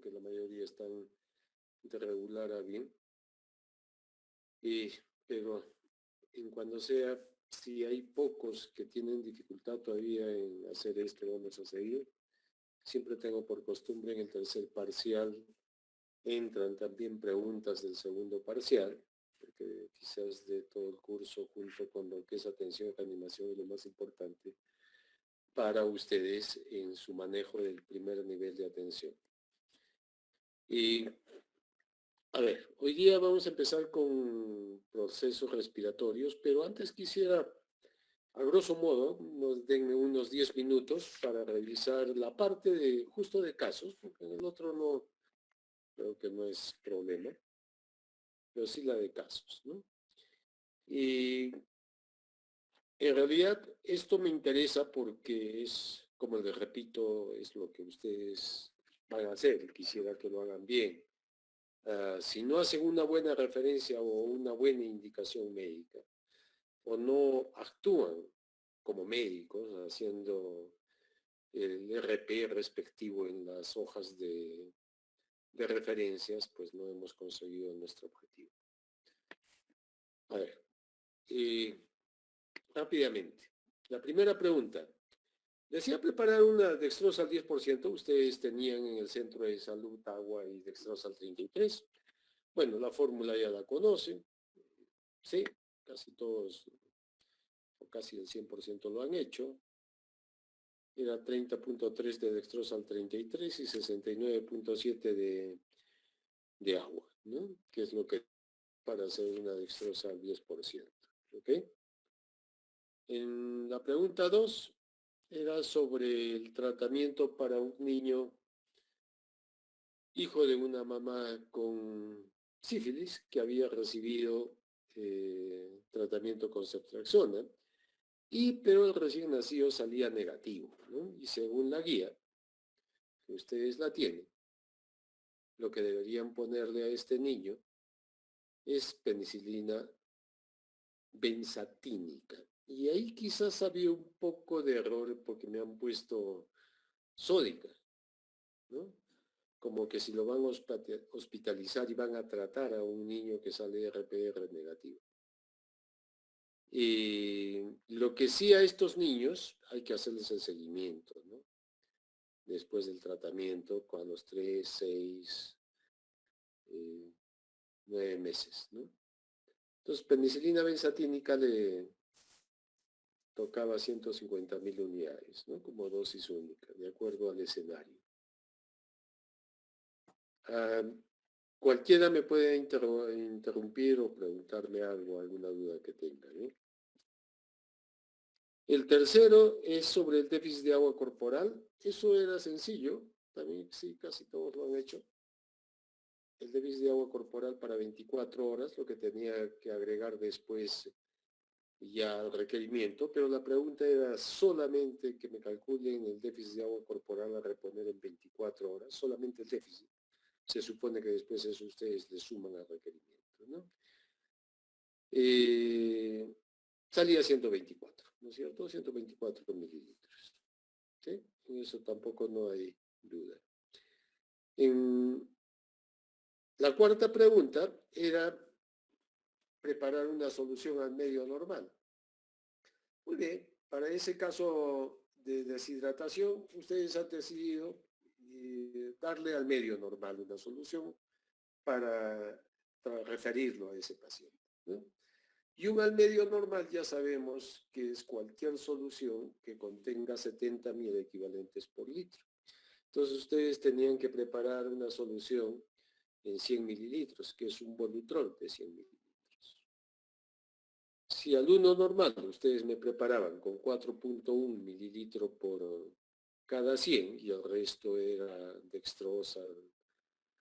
que la mayoría están de regular a bien. Pero en cuando sea, si hay pocos que tienen dificultad todavía en hacer esto, vamos a seguir. Siempre tengo por costumbre en el tercer parcial entran también preguntas del segundo parcial, porque quizás de todo el curso junto con lo que es atención a la animación es lo más importante para ustedes en su manejo del primer nivel de atención. Y a ver, hoy día vamos a empezar con procesos respiratorios, pero antes quisiera, a grosso modo, nos den unos 10 minutos para revisar la parte de justo de casos, porque en el otro no, creo que no es problema, pero sí la de casos, ¿no? Y en realidad esto me interesa porque es, como les repito, es lo que ustedes van a hacer, quisiera que lo hagan bien. Si no hacen una buena referencia o una buena indicación médica, o no actúan como médicos haciendo el RP respectivo en las hojas de referencias, pues no hemos conseguido nuestro objetivo. A ver, rápidamente. La primera pregunta. Decía preparar una dextrosa al 10%, ustedes tenían en el centro de salud agua y dextrosa al 33%. Bueno, la fórmula ya la conocen, sí, casi todos, o casi el 100% lo han hecho. Era 30.3 de dextrosa al 33 y 69.7 de agua, ¿no? Que es lo que para hacer una dextrosa al 10%. ¿Ok? En la pregunta 2 era sobre el tratamiento para un niño hijo de una mamá con sífilis que había recibido tratamiento con ceftriaxona, pero el recién nacido salía negativo, ¿no? Y según la guía, que ustedes la tienen, lo que deberían ponerle a este niño es penicilina benzatínica. Y ahí quizás había un poco de error porque me han puesto sódica, ¿no? Como que si lo van a hospitalizar y van a tratar a un niño que sale RPR negativo. Y lo que sí a estos niños hay que hacerles el seguimiento, ¿no? Después del tratamiento, con los 3, 6, 9 meses, ¿no? Entonces, penicilina benzatínica le tocaba 150.000 unidades, ¿no? Como dosis única, de acuerdo al escenario. Cualquiera me puede interrumpir o preguntarme algo, alguna duda que tenga, ¿no? El tercero es sobre el déficit de agua corporal. Eso era sencillo, también sí, casi todos lo han hecho. El déficit de agua corporal para 24 horas, lo que tenía que agregar después ya al requerimiento, pero la pregunta era solamente que me calculen el déficit de agua corporal a reponer en 24 horas, solamente el déficit. Se supone que después eso ustedes le suman al requerimiento, ¿no? Salía 124, ¿no es cierto? 124 mililitros. ¿Sí? En eso tampoco no hay duda. En la cuarta pregunta era preparar una solución al medio normal. Muy bien, para ese caso de deshidratación, ustedes han decidido darle al medio normal una solución para referirlo a ese paciente, ¿no? Y un al medio normal ya sabemos que es cualquier solución que contenga 70.000 equivalentes por litro. Entonces ustedes tenían que preparar una solución en 100 mililitros, que es un Bolutrol de 100 mililitros. Si al uno normal ustedes me preparaban con 4.1 mililitros por cada 100 y el resto era dextrosa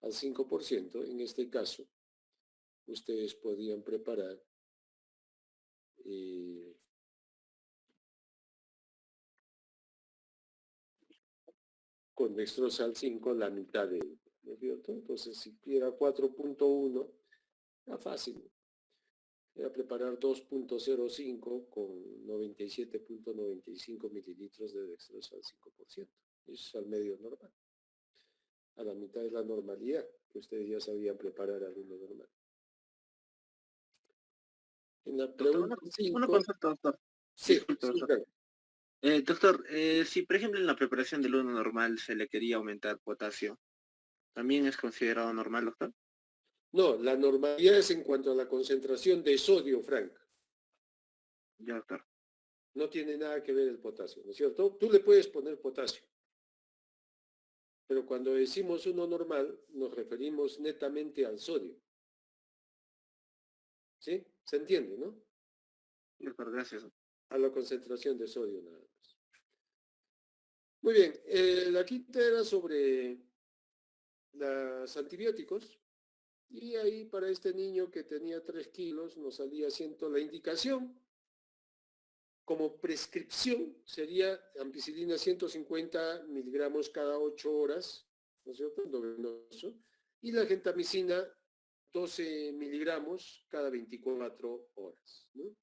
al 5%, en este caso ustedes podían preparar con dextrosa al 5 la mitad de ello, ¿no es cierto? Entonces si era 4.1, era fácil. Era preparar 2.05 con 97.95 mililitros de dextrosa al 5%. Eso es al medio normal. a la mitad de la normalidad, que ustedes ya sabían preparar alumno normal. En la Doctor, pregunta una 5, consulta, doctor. sí, Disculpe, sí, doctor. claro. Doctor, si por ejemplo en la preparación del uno normal se le quería aumentar potasio, ¿también es considerado normal, doctor? No, la normalidad es en cuanto a la concentración de sodio, Frank. Ya, doctor. No tiene nada que ver el potasio, ¿no es cierto? Tú le puedes poner potasio, pero cuando decimos uno normal nos referimos netamente al sodio. ¿Sí? ¿Se entiende, no? Doctor, gracias. A la concentración de sodio nada más. Muy bien, la quinta era sobre los antibióticos. Y ahí para este niño que tenía 3 kilos nos salía siendo la indicación como prescripción sería ampicilina 150 miligramos cada 8 horas, ¿no es cierto? Endovenoso. Y la gentamicina 12 miligramos cada 24 horas, ¿no?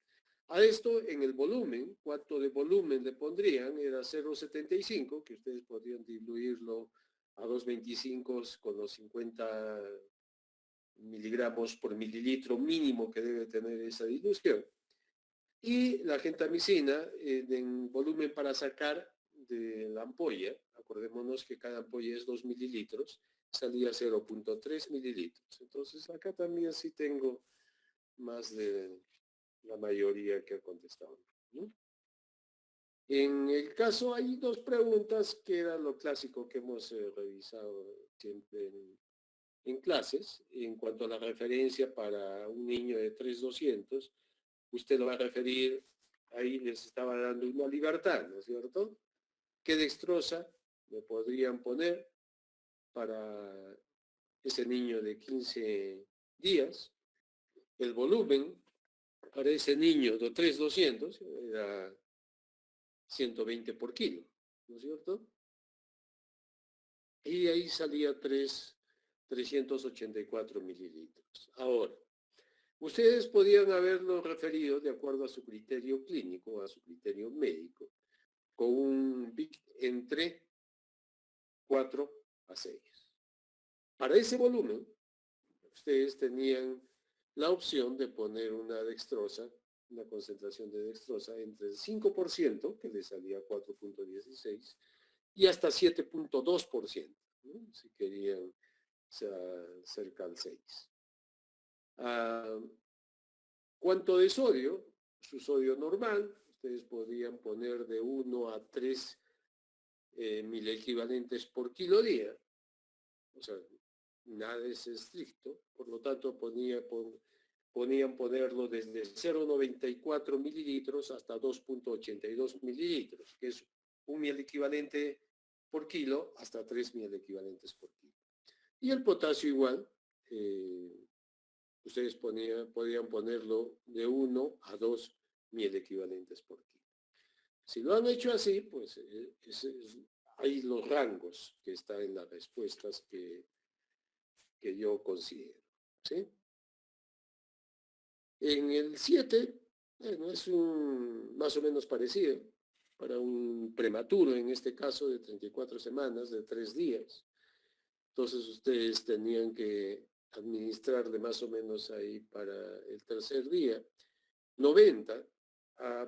A esto en el volumen, ¿cuánto de volumen le pondrían? Era 0,75, que ustedes podrían diluirlo a 2,25 con los 50 miligramos por mililitro mínimo que debe tener esa dilución. Y la gentamicina en volumen para sacar de la ampolla, acordémonos que cada ampolla es 2 mililitros, salía 0,3 mililitros. Entonces acá también sí tengo más de la mayoría que ha contestado, ¿no? En el caso hay dos preguntas que era lo clásico que hemos revisado siempre en clases, en cuanto a la referencia para un niño de 3,200, usted lo va a referir, ahí les estaba dando una libertad, ¿no es cierto? ¿Qué dextrosa me podrían poner para ese niño de 15 días? El volumen para ese niño de 3,200 era 120 por kilo, ¿no es cierto? Y ahí salía 384 mililitros. Ahora, ustedes podían haberlo referido de acuerdo a su criterio clínico, a su criterio médico, con un BIC entre 4 a 6. Para ese volumen, ustedes tenían la opción de poner una dextrosa, una concentración de dextrosa entre el 5%, que le salía 4,16, y hasta 7,2%, ¿no? Si querían cerca al 6. ¿Cuánto de sodio? Su sodio normal, ustedes podían poner de 1 a 3 mil equivalentes por kilo día, o sea, nada es estricto, por lo tanto ponían ponerlo desde 0,94 mililitros hasta 2,82 mililitros, que es un miel equivalente por kilo hasta 3 miel equivalentes por kilo. Y el potasio igual, ustedes podían ponerlo de 1 a 2 miel equivalentes por kilo. Si lo han hecho así, pues hay los rangos que están en las respuestas que yo considero, ¿sí? En el 7, bueno, es más o menos parecido, para un prematuro, en este caso de 34 semanas, de 3 días. Entonces ustedes tenían que administrarle más o menos ahí para el tercer día 90.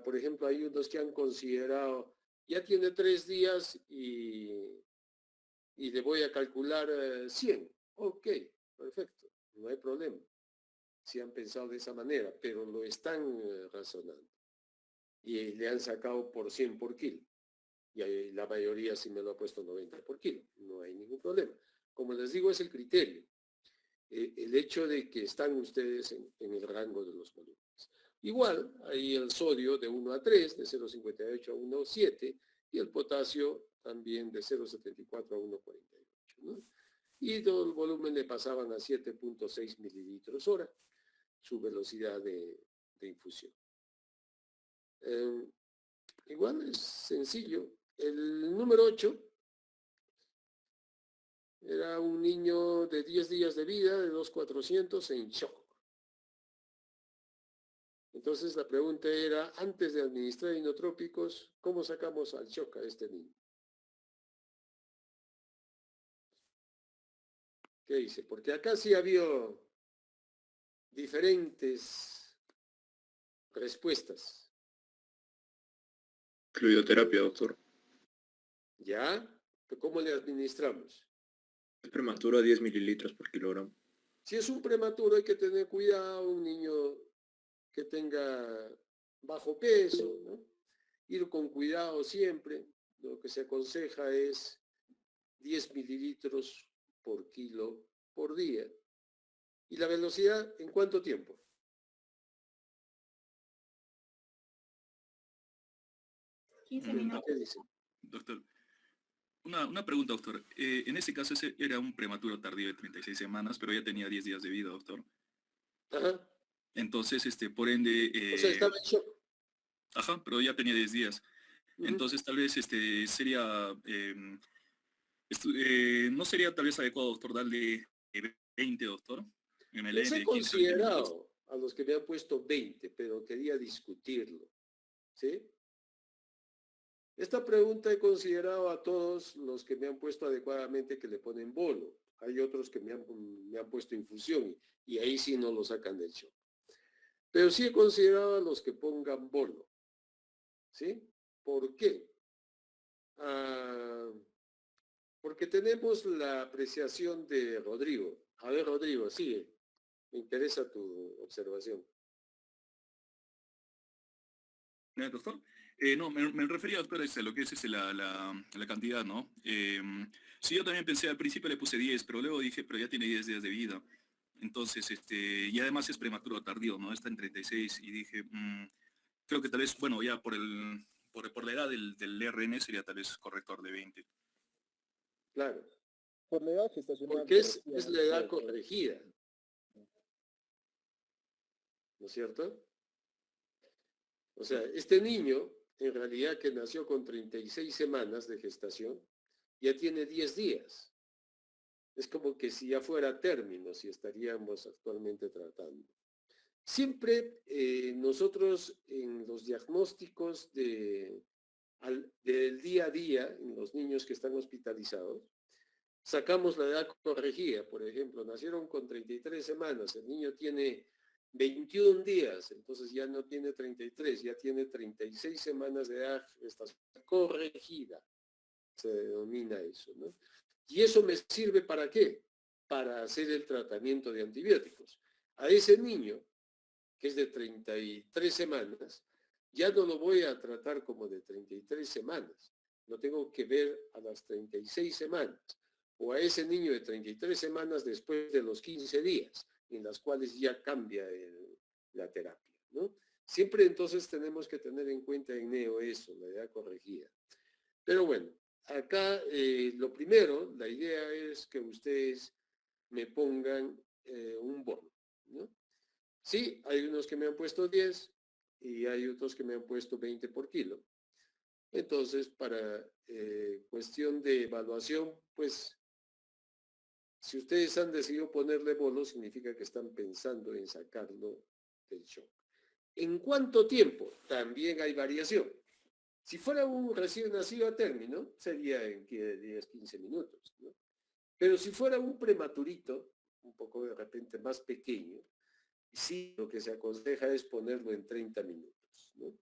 Por ejemplo, hay unos que han considerado, ya tiene 3 días y le voy a calcular 100. Ok, perfecto, no hay problema. Si han pensado de esa manera, pero lo están razonando. Y le han sacado por 100 por kilo. Y la mayoría sí me lo ha puesto 90 por kilo. No hay ningún problema. Como les digo, es el criterio. El hecho de que están ustedes en el rango de los volúmenes. Igual, hay el sodio de 1 a 3, de 0,58 a 1,7, y el potasio también de 0,74 a 1,48, ¿no? Y todo el volumen le pasaban a 7,6 mililitros hora, su velocidad de infusión. Igual es sencillo. El número 8 era un niño de 10 días de vida, de 2,400 en shock. Entonces la pregunta era, antes de administrar inotrópicos, ¿cómo sacamos al shock a este niño? ¿Qué dice? Porque acá sí ha habido diferentes respuestas. Fluidoterapia, doctor. ¿Ya? ¿Pero cómo le administramos? Es prematuro a 10 mililitros por kilogramo. Si es un prematuro hay que tener cuidado, un niño que tenga bajo peso, ¿no? Ir con cuidado siempre. Lo que se aconseja es 10 mililitros por kilo por día. ¿Y la velocidad en cuánto tiempo? ¿Qué dice? Doctor, una pregunta, doctor. En ese caso ese era un prematuro tardío de 36 semanas, pero ya tenía 10 días de vida, doctor. Ajá. Entonces, por ende... O sea, estaba en shock. Ajá, pero ya tenía 10 días. Ujú. Entonces, tal vez sería... no sería tal vez adecuado, doctor, darle 20, doctor. Les he de 15 a 20 minutos. considerado a los que me han puesto 20, pero quería discutirlo. ¿Sí? Esta pregunta he considerado a todos los que me han puesto adecuadamente que le ponen bolo. Hay otros que me han puesto infusión y ahí sí no lo sacan del shock. Pero sí he considerado a los que pongan bolo. ¿Sí? ¿Por qué? Porque tenemos la apreciación de Rodrigo. A ver, Rodrigo, sigue. Me interesa tu observación. Doctor. No, me refería, doctor, a lo que es la cantidad, ¿no? Sí, yo también pensé, al principio le puse 10, pero luego dije, pero ya tiene 10 días de vida. Entonces, y además es prematuro tardío, ¿no? Está en 36 y dije, creo que tal vez, bueno, ya por la edad del RN sería tal vez corrector de 20. Claro. Por la edad gestacional. Porque es la edad corregida. ¿No es cierto? O sea, este niño, en realidad que nació con 36 semanas de gestación, ya tiene 10 días. Es como que si ya fuera término, si estaríamos actualmente tratando. Siempre nosotros en los diagnósticos del día a día, en los niños que están hospitalizados, sacamos la edad corregida. Por ejemplo, nacieron con 33 semanas, el niño tiene 21 días, entonces ya no tiene 33, ya tiene 36 semanas de edad corregida, se denomina eso, ¿no? ¿Y eso me sirve para qué? Para hacer el tratamiento de antibióticos. A ese niño, que es de 33 semanas, ya no lo voy a tratar como de 33 semanas, lo tengo que ver a las 36 semanas, o a ese niño de 33 semanas después de los 15 días, en las cuales ya cambia la terapia, ¿no? Siempre entonces tenemos que tener en cuenta en NEO eso, la edad corregida. Pero bueno, acá lo primero, la idea es que ustedes me pongan un bono, ¿no? Sí, hay unos que me han puesto 10 y hay otros que me han puesto 20 por kilo. Entonces, para cuestión de evaluación, pues, si ustedes han decidido ponerle bono, significa que están pensando en sacarlo del shock. ¿En cuánto tiempo? También hay variación. Si fuera un recién nacido a término, sería en 10, 15 minutos, ¿no? Pero si fuera un prematurito, un poco de repente más pequeño, sí, lo que se aconseja es ponerlo en 30 minutos, ¿no?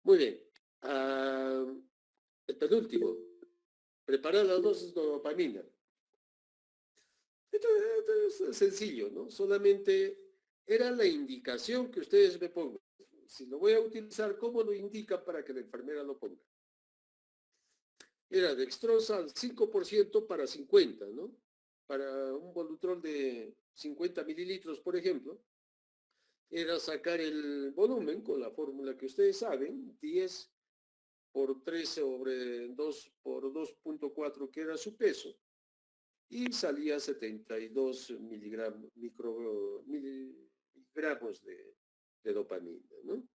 Muy bien. El penúltimo, preparar las dosis de dopamina. Esto es sencillo, ¿no? Solamente era la indicación que ustedes me pongan. Si lo voy a utilizar, ¿cómo lo indica para que la enfermera lo ponga? Era dextrosa al 5% para 50, ¿no? Para un Volutrol de 50 mililitros, por ejemplo, era sacar el volumen con la fórmula que ustedes saben, 10 por 3 sobre 2 por 2.4, que era su peso, y salía 72 miligramos de dopamina, ¿no?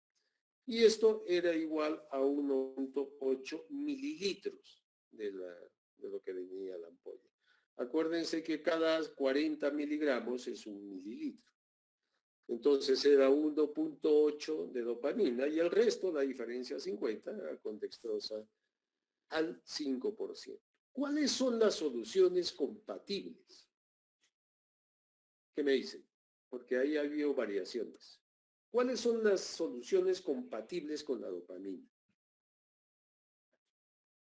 Y esto era igual a 1.8 mililitros de lo que venía la ampolla. Acuérdense que cada 40 miligramos es un mililitro. Entonces era 1.8 de dopamina y el resto, la diferencia 50, era con dextrosa al 5%. ¿Cuáles son las soluciones compatibles? ¿Qué me dicen? Porque ahí ha habido variaciones. ¿Cuáles son las soluciones compatibles con la dopamina?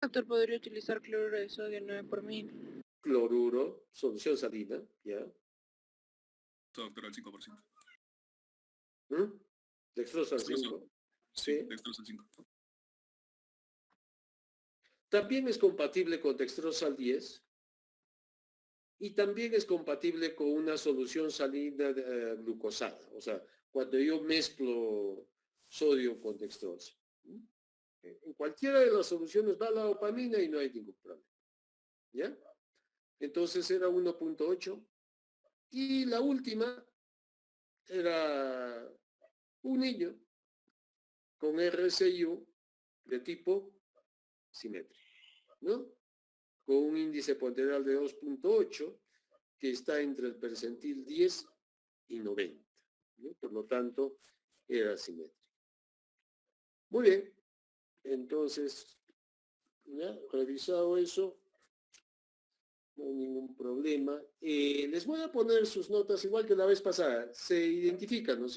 Doctor, podría utilizar cloruro de sodio 9 por mil. Cloruro, solución salina, ¿ya? Doctor, al 5%. ¿Mm? Dextrosa al Dextrosa. 5. Sí, Sí. dextrosa al 5. También es compatible con dextrosa al 10 y también es compatible con una solución salina glucosada. O sea, cuando yo mezclo sodio con dextrosa. En cualquiera de las soluciones va la dopamina y no hay ningún problema. ¿Ya? Entonces era 1.8 y la última era un niño con RCU de tipo simétrico, ¿no? Con un índice ponderal de 2.8 que está entre el percentil 10 y 90, ¿no? Por lo tanto, era simétrico. Muy bien, entonces, ya revisado eso, no hay ningún problema. Les voy a poner sus notas igual que la vez pasada. Se identifican, ¿no?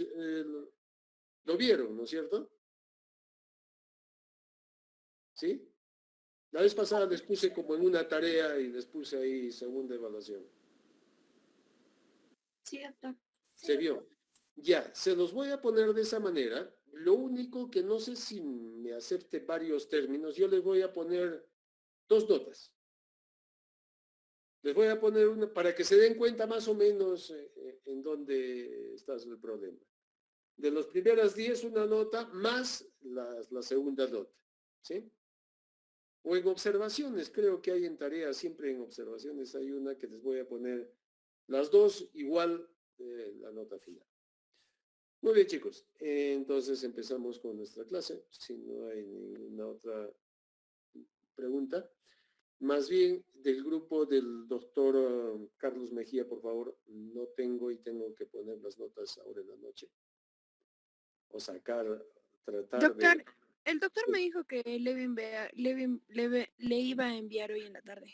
Lo vieron, ¿no es cierto? ¿Sí? La vez pasada les puse como en una tarea y les puse ahí segunda evaluación. Sí, doctor. ¿Se vio? Ya, se los voy a poner de esa manera. Lo único que no sé si me acepte varios términos, yo les voy a poner 2 notas. Les voy a poner una para que se den cuenta más o menos en dónde está el problema. De los primeras 10 una nota más la segunda nota. ¿Sí? O en observaciones, creo que hay en tareas, siempre en observaciones hay una que les voy a poner las dos igual la nota final. Muy bien, chicos. Entonces empezamos con nuestra clase. Si no hay ninguna otra pregunta. Más bien, del grupo del doctor Carlos Mejía, por favor, no tengo y tengo que poner las notas ahora en la noche. O sacar, tratar Doctor, de... el doctor Sí. me dijo que le iba a enviar hoy en la tarde.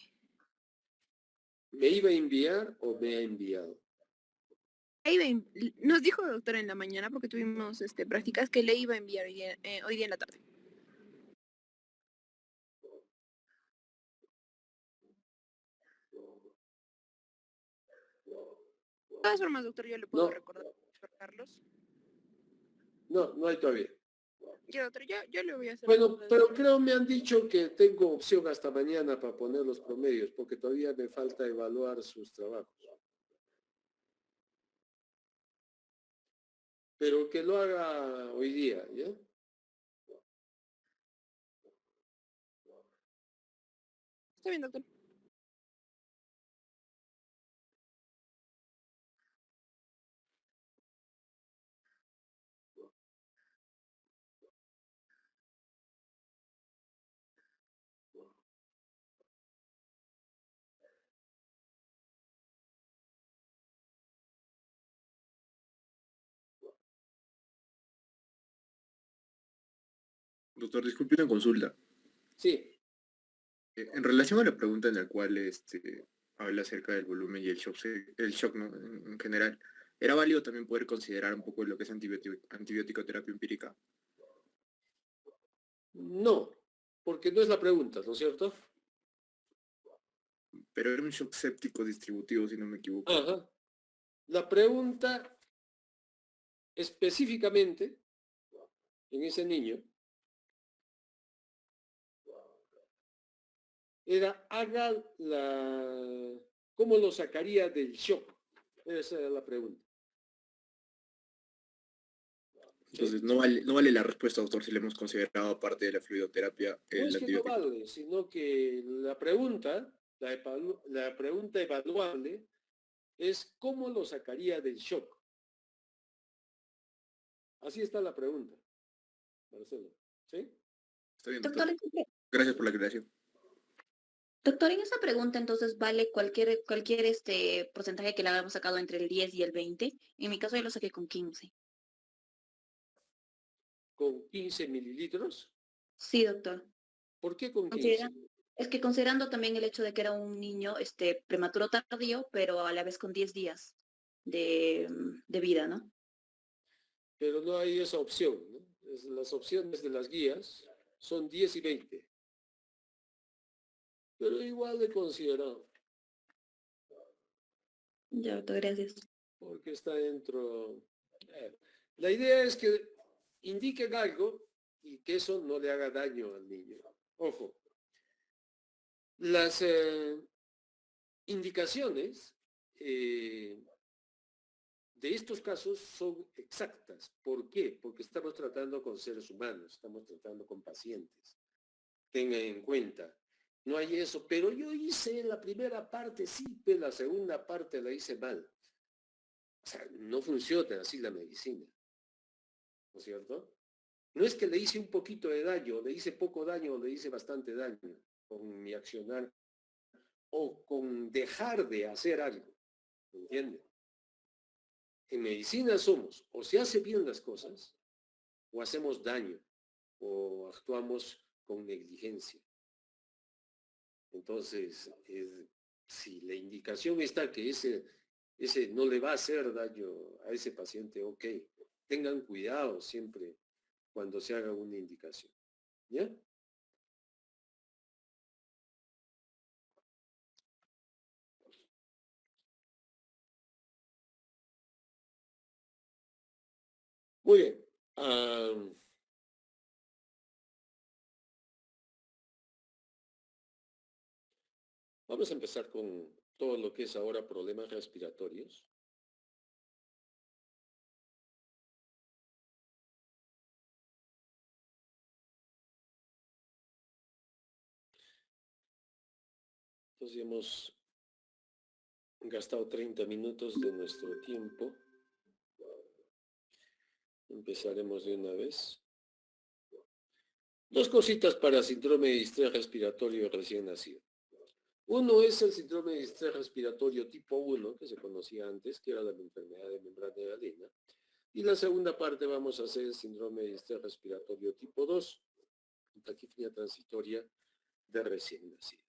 ¿Me iba a enviar o me ha enviado? Nos dijo doctor en la mañana, porque tuvimos prácticas, que le iba a enviar hoy día en la tarde. De todas formas, doctor, yo le puedo No, recordar a Carlos. no hay todavía. Ya, doctor, yo le voy a hacer... Bueno, pero creo me han dicho que tengo opción hasta mañana para poner los promedios, porque todavía me falta evaluar sus trabajos. Pero que lo haga hoy día, ¿ya? Está bien, doctor. Doctor, disculpe una consulta. Sí, En relación a la pregunta en la cual habla acerca del volumen y el shock, ¿no? En general, ¿era válido también poder considerar un poco lo que es antibiótico terapia empírica? no, porque no es la pregunta, ¿no es cierto? Pero era un shock séptico distributivo, si no me equivoco. Ajá. La pregunta específicamente en ese niño era ¿cómo lo sacaría del shock? Esa era la pregunta. Entonces, no vale la respuesta, doctor, si le hemos considerado parte de la fluidoterapia No el es que no antibiótico. vale, sino que la pregunta evaluable es ¿cómo lo sacaría del shock? Así está la pregunta, Marcelo. ¿Sí? Está bien, Doctor, doctor. Gracias por la aclaración. doctor, en esa pregunta entonces vale cualquier porcentaje que le hayamos sacado entre el 10 y el 20. En mi caso yo lo saqué con 15. ¿Con 15 mililitros? Sí, doctor. ¿Por qué con 15? Considera- Es que considerando también el hecho de que era un niño prematuro tardío, pero a la vez con 10 días de vida, ¿no? Pero no hay esa opción, ¿no? Las opciones de las guías son 10 y 20. Pero igual he considerado, Ya, doctor, gracias. porque está dentro. La idea es que indiquen algo y que eso no le haga daño al niño. Ojo, las indicaciones de estos casos son exactas. ¿Por qué? Porque estamos tratando con seres humanos, estamos tratando con pacientes. Tengan en cuenta, no hay eso, pero yo hice la primera parte, sí, pero la segunda parte la hice mal. O sea, no funciona así la medicina, ¿no es cierto? No es que le hice un poquito de daño, le hice poco daño o le hice bastante daño con mi accionar o con dejar de hacer algo, ¿me entiende? En medicina somos, o se hace bien las cosas, o hacemos daño, o actuamos con negligencia. Entonces, si la indicación está que ese no le va a hacer daño a ese paciente, ok, tengan cuidado siempre cuando se haga una indicación. ¿Ya? Muy bien. Vamos a empezar con todo lo que es ahora problemas respiratorios. Entonces hemos gastado 30 minutos de nuestro tiempo. Empezaremos de una vez. Dos cositas para síndrome de distrés respiratorio recién nacido. Uno es el síndrome de distrés respiratorio tipo 1, que se conocía antes, que era la enfermedad de membrana hialina. Y la segunda parte vamos a hacer el síndrome de distrés respiratorio tipo 2, taquicardia transitoria de recién nacido.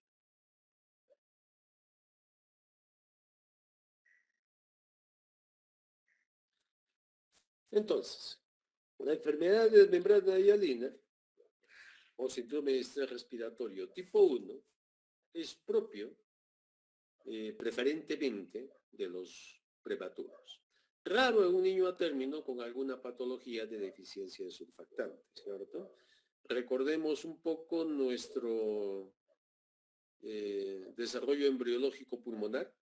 Entonces, la enfermedad de membrana hialina o síndrome de distrés respiratorio tipo 1 es propio preferentemente de los prematuros. Raro en un niño a término con alguna patología de deficiencia de surfactante, ¿cierto? Recordemos un poco nuestro desarrollo embriológico pulmonar.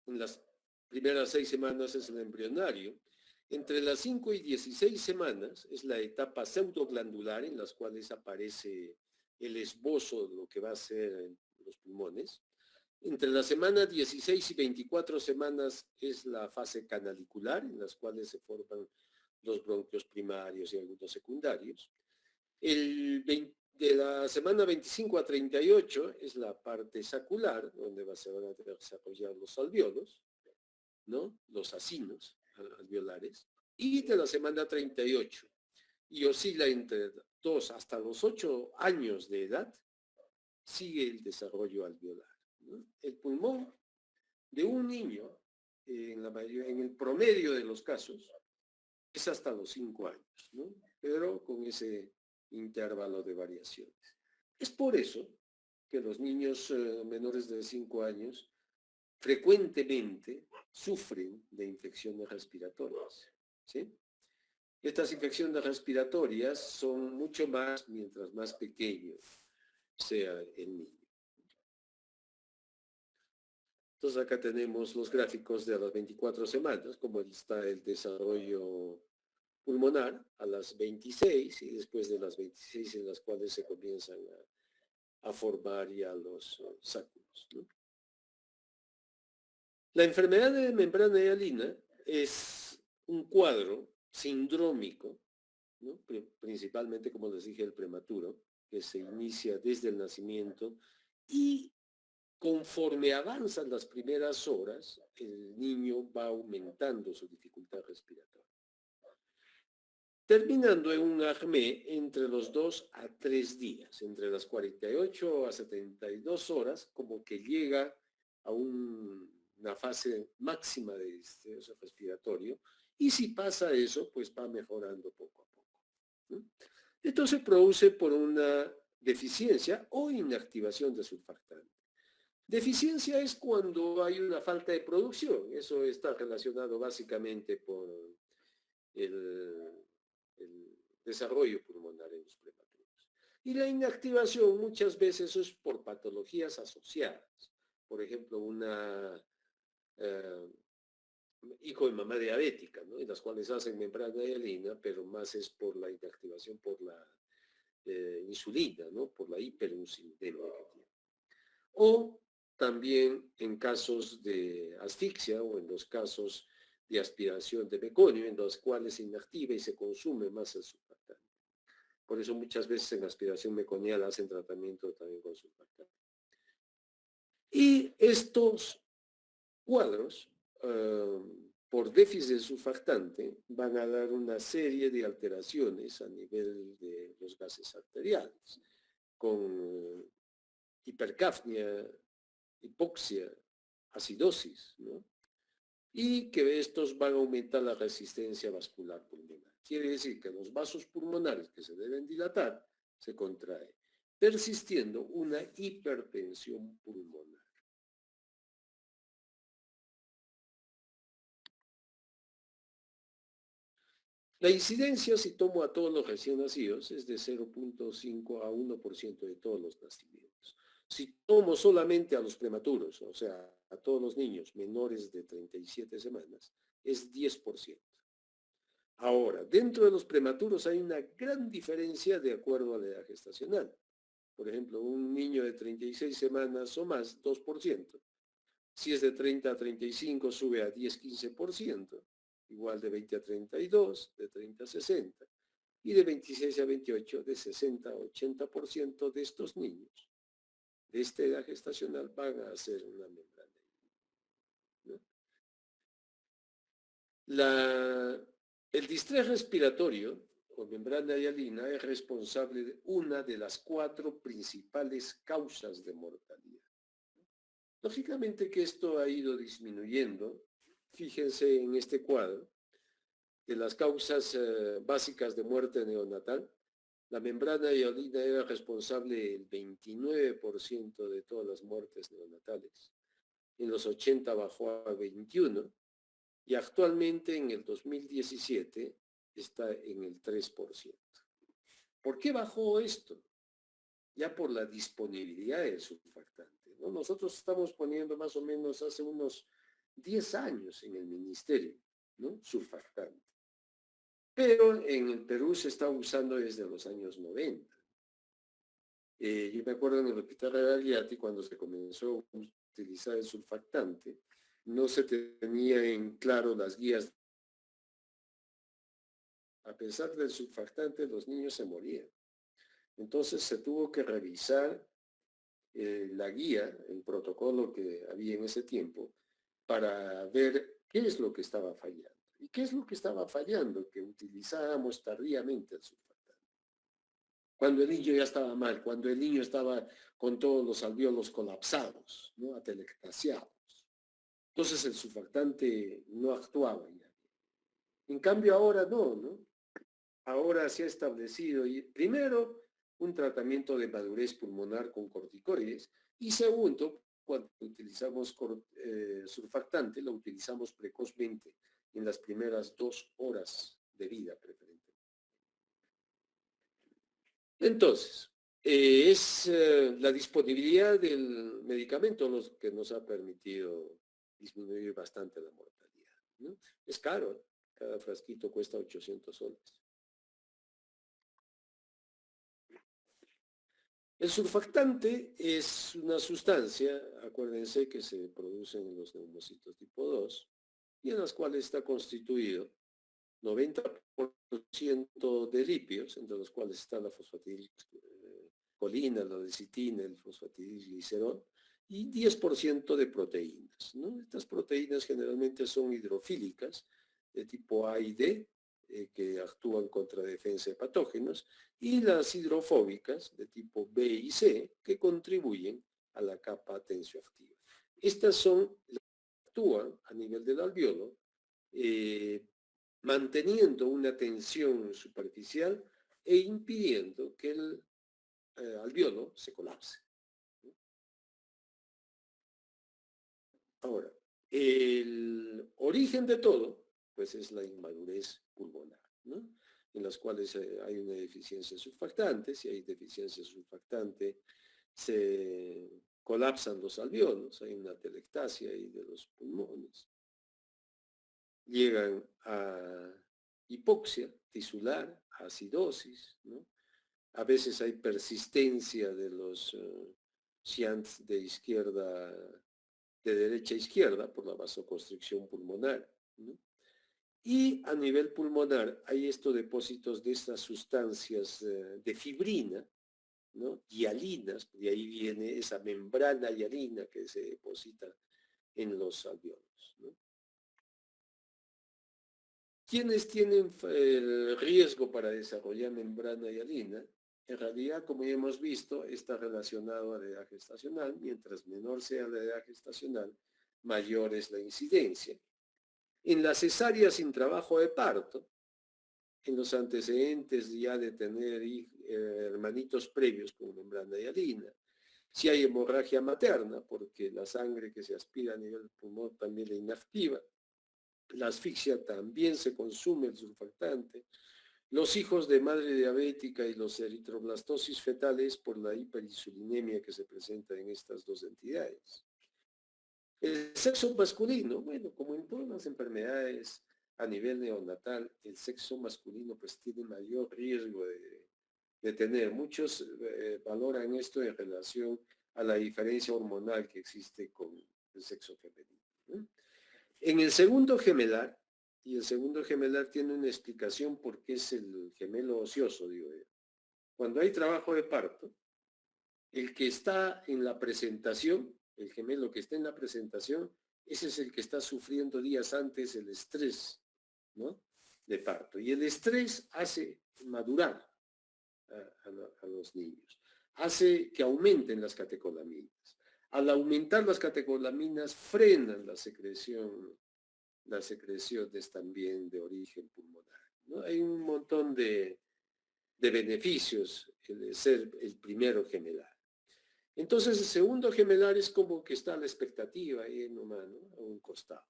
En las primeras 6 semanas es el embrionario. Entre las 5 y 16 semanas es la etapa pseudoglandular en las cuales aparece el esbozo de lo que va a ser en los pulmones. Entre la semana 16 y 24 semanas es la fase canalicular, en las cuales se forman los bronquios primarios y algunos secundarios. De la semana 25 a 38 es la parte sacular, donde se van a desarrollar los alvéolos, ¿no? Los acinos alveolares. Y de la semana 38, y oscila entre 2 hasta los 8 años de edad, sigue el desarrollo alveolar. ¿No? El pulmón de un niño, en el promedio de los casos, es hasta los 5 años, ¿no? Pero con ese intervalo de variaciones. Es por eso que los niños menores de 5 años frecuentemente sufren de infecciones respiratorias, ¿sí? Estas infecciones respiratorias son mucho más mientras más pequeño sea el niño. Entonces acá tenemos los gráficos de las 24 semanas, como está el desarrollo pulmonar a las 26 y después de las 26 en las cuales se comienzan a formar ya los sáculos, ¿no? La enfermedad de membrana hialina es un cuadro sindrómico, ¿no? Principalmente, como les dije, el prematuro, que se inicia desde el nacimiento y conforme avanzan las primeras horas, el niño va aumentando su dificultad respiratoria. terminando en un acné entre los 2 a 3 días, entre las 48 a 72 horas, como que llega a una fase máxima de estrés respiratorio, y si pasa eso, pues va mejorando poco a poco, ¿no? Esto se produce por una deficiencia o inactivación de surfactante. Deficiencia es cuando hay una falta de producción. Eso está relacionado básicamente por el desarrollo pulmonar en los prematuros. Y la inactivación muchas veces es por patologías asociadas. Por ejemplo, una hijo de mamá diabética, ¿no? En las cuales hacen membrana hialina, pero más es por la inactivación por la insulina, ¿no? Por la hiperinsulinemia que tiene. O también en casos de asfixia o en los casos de aspiración de meconio, en los cuales se inactiva y se consume más el surfactante. Por eso muchas veces en aspiración meconial hacen tratamiento también con surfactante. Y estos cuadros, por déficit de surfactante, van a dar una serie de alteraciones a nivel de los gases arteriales, con hipercapnia, hipoxia, acidosis, ¿no? Y que estos van a aumentar la resistencia vascular pulmonar. Quiere decir que los vasos pulmonares que se deben dilatar se contraen, persistiendo una hipertensión pulmonar. La incidencia, si tomo a todos los recién nacidos, es de 0.5 a 1% de todos los nacimientos. Si tomo solamente a los prematuros, o sea, a todos los niños menores de 37 semanas, es 10%. Ahora, dentro de los prematuros hay una gran diferencia de acuerdo a la edad gestacional. Por ejemplo, un niño de 36 semanas o más, 2%. Si es de 30 a 35, sube a 10-15%. Igual de 20 a 32, de 30 a 60. Y de 26 a 28, de 60 a 80% de estos niños de esta edad gestacional van a hacer una membrana, ¿no? El distrés respiratorio o membrana hialina es responsable de una de las 4 principales causas de mortalidad. Lógicamente que esto ha ido disminuyendo. Fíjense en este cuadro de las causas básicas de muerte neonatal. La membrana hialina era responsable del 29% de todas las muertes neonatales. En los 80 bajó a 21% y actualmente en el 2017 está en el 3%. ¿Por qué bajó esto? Ya por la disponibilidad del surfactante, ¿no? Nosotros estamos poniendo más o menos hace unos 10 años en el ministerio, ¿no? Surfactante. Pero en el Perú se está usando desde los años 90. Yo me acuerdo en el hospital Regagliati cuando se comenzó a utilizar el surfactante, no se tenía en claro las guías. A pesar del surfactante, los niños se morían. Entonces se tuvo que revisar la guía, el protocolo que había en ese tiempo, para ver qué es lo que estaba fallando. ¿Y qué es lo que estaba fallando? Que utilizábamos tardíamente el surfactante. Cuando el niño ya estaba mal, cuando el niño estaba con todos los alvéolos colapsados, ¿no? Atelectasiados. Entonces el surfactante no actuaba ya. En cambio ahora no. Ahora se ha establecido, primero, un tratamiento de madurez pulmonar con corticoides y segundo, cuando utilizamos surfactante, lo utilizamos precozmente en las primeras 2 horas de vida preferentemente. Entonces, es la disponibilidad del medicamento lo que nos ha permitido disminuir bastante la mortalidad, ¿no? Es caro, cada frasquito cuesta 800 soles. El surfactante es una sustancia, acuérdense, que se produce en los neumocitos tipo 2 y en las cuales está constituido 90% de lipios, entre los cuales está la fosfatidilcolina, la lecitina, el fosfatidilglicerol, y 10% de proteínas, ¿no? Estas proteínas generalmente son hidrofílicas, de tipo A y D, que actúan contra defensa de patógenos, y las hidrofóbicas de tipo B y C, que contribuyen a la capa tensioactiva. Estas son las que actúan a nivel del alveolo, manteniendo una tensión superficial e impidiendo que el alveolo se colapse. Ahora, el origen de todo, pues es la inmadurez pulmonar, ¿no? En las cuales hay una deficiencia surfactante. Si hay deficiencia surfactante, se colapsan los alveolos, hay una telectasia ahí de los pulmones. Llegan a hipoxia tisular, a acidosis, ¿no? A veces hay persistencia de los shunts de derecha a izquierda por la vasoconstricción pulmonar, ¿no? Y a nivel pulmonar hay estos depósitos de estas sustancias de fibrina, ¿no? Hialinas, de ahí viene esa membrana hialina que se deposita en los alveolos, ¿no? ¿Quiénes tienen el riesgo para desarrollar membrana hialina? En realidad, como ya hemos visto, está relacionado a la edad gestacional. Mientras menor sea la edad gestacional, mayor es la incidencia. En las cesáreas sin trabajo de parto, en los antecedentes ya de tener hermanitos previos con membrana hialina, si hay hemorragia materna, porque la sangre que se aspira a nivel pulmón también la inactiva, la asfixia también se consume el surfactante, los hijos de madre diabética y los eritroblastosis fetales por la hiperinsulinemia que se presenta en estas dos entidades. El sexo masculino, bueno, como en todas las enfermedades a nivel neonatal, el sexo masculino pues tiene mayor riesgo de tener. Muchos valoran esto en relación a la diferencia hormonal que existe con el sexo femenino, ¿no? En el segundo gemelar, y el segundo gemelar tiene una explicación porque es el gemelo ocioso, digo yo. Cuando hay trabajo de parto, el que está en la presentación, el gemelo que está en la presentación, ese es el que está sufriendo días antes el estrés, ¿no?, de parto. Y el estrés hace madurar a los niños, hace que aumenten las catecolaminas. Al aumentar las catecolaminas, frenan la secreciones también de origen pulmonar, ¿no? Hay un montón de beneficios de ser el primero gemelar. Entonces el segundo gemelar es como que está a la expectativa ahí en humano, a un costado.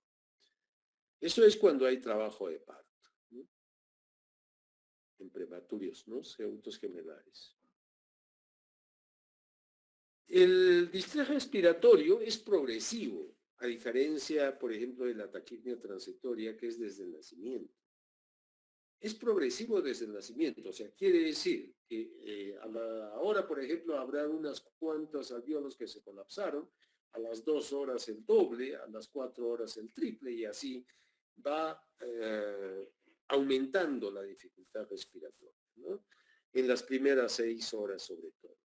Eso es cuando hay trabajo de parto, ¿no?, en prematurios, ¿no?, segundos gemelares. El distrés respiratorio es progresivo, a diferencia, por ejemplo, de la taquipnea transitoria, que es desde el nacimiento. Es progresivo desde el nacimiento, o sea, quiere decir que a la hora, por ejemplo, habrá unas cuantos alveolos que se colapsaron, a las 2 horas el doble, a las 4 horas el triple, y así va aumentando la dificultad respiratoria, ¿no?, en las primeras 6 horas sobre todo.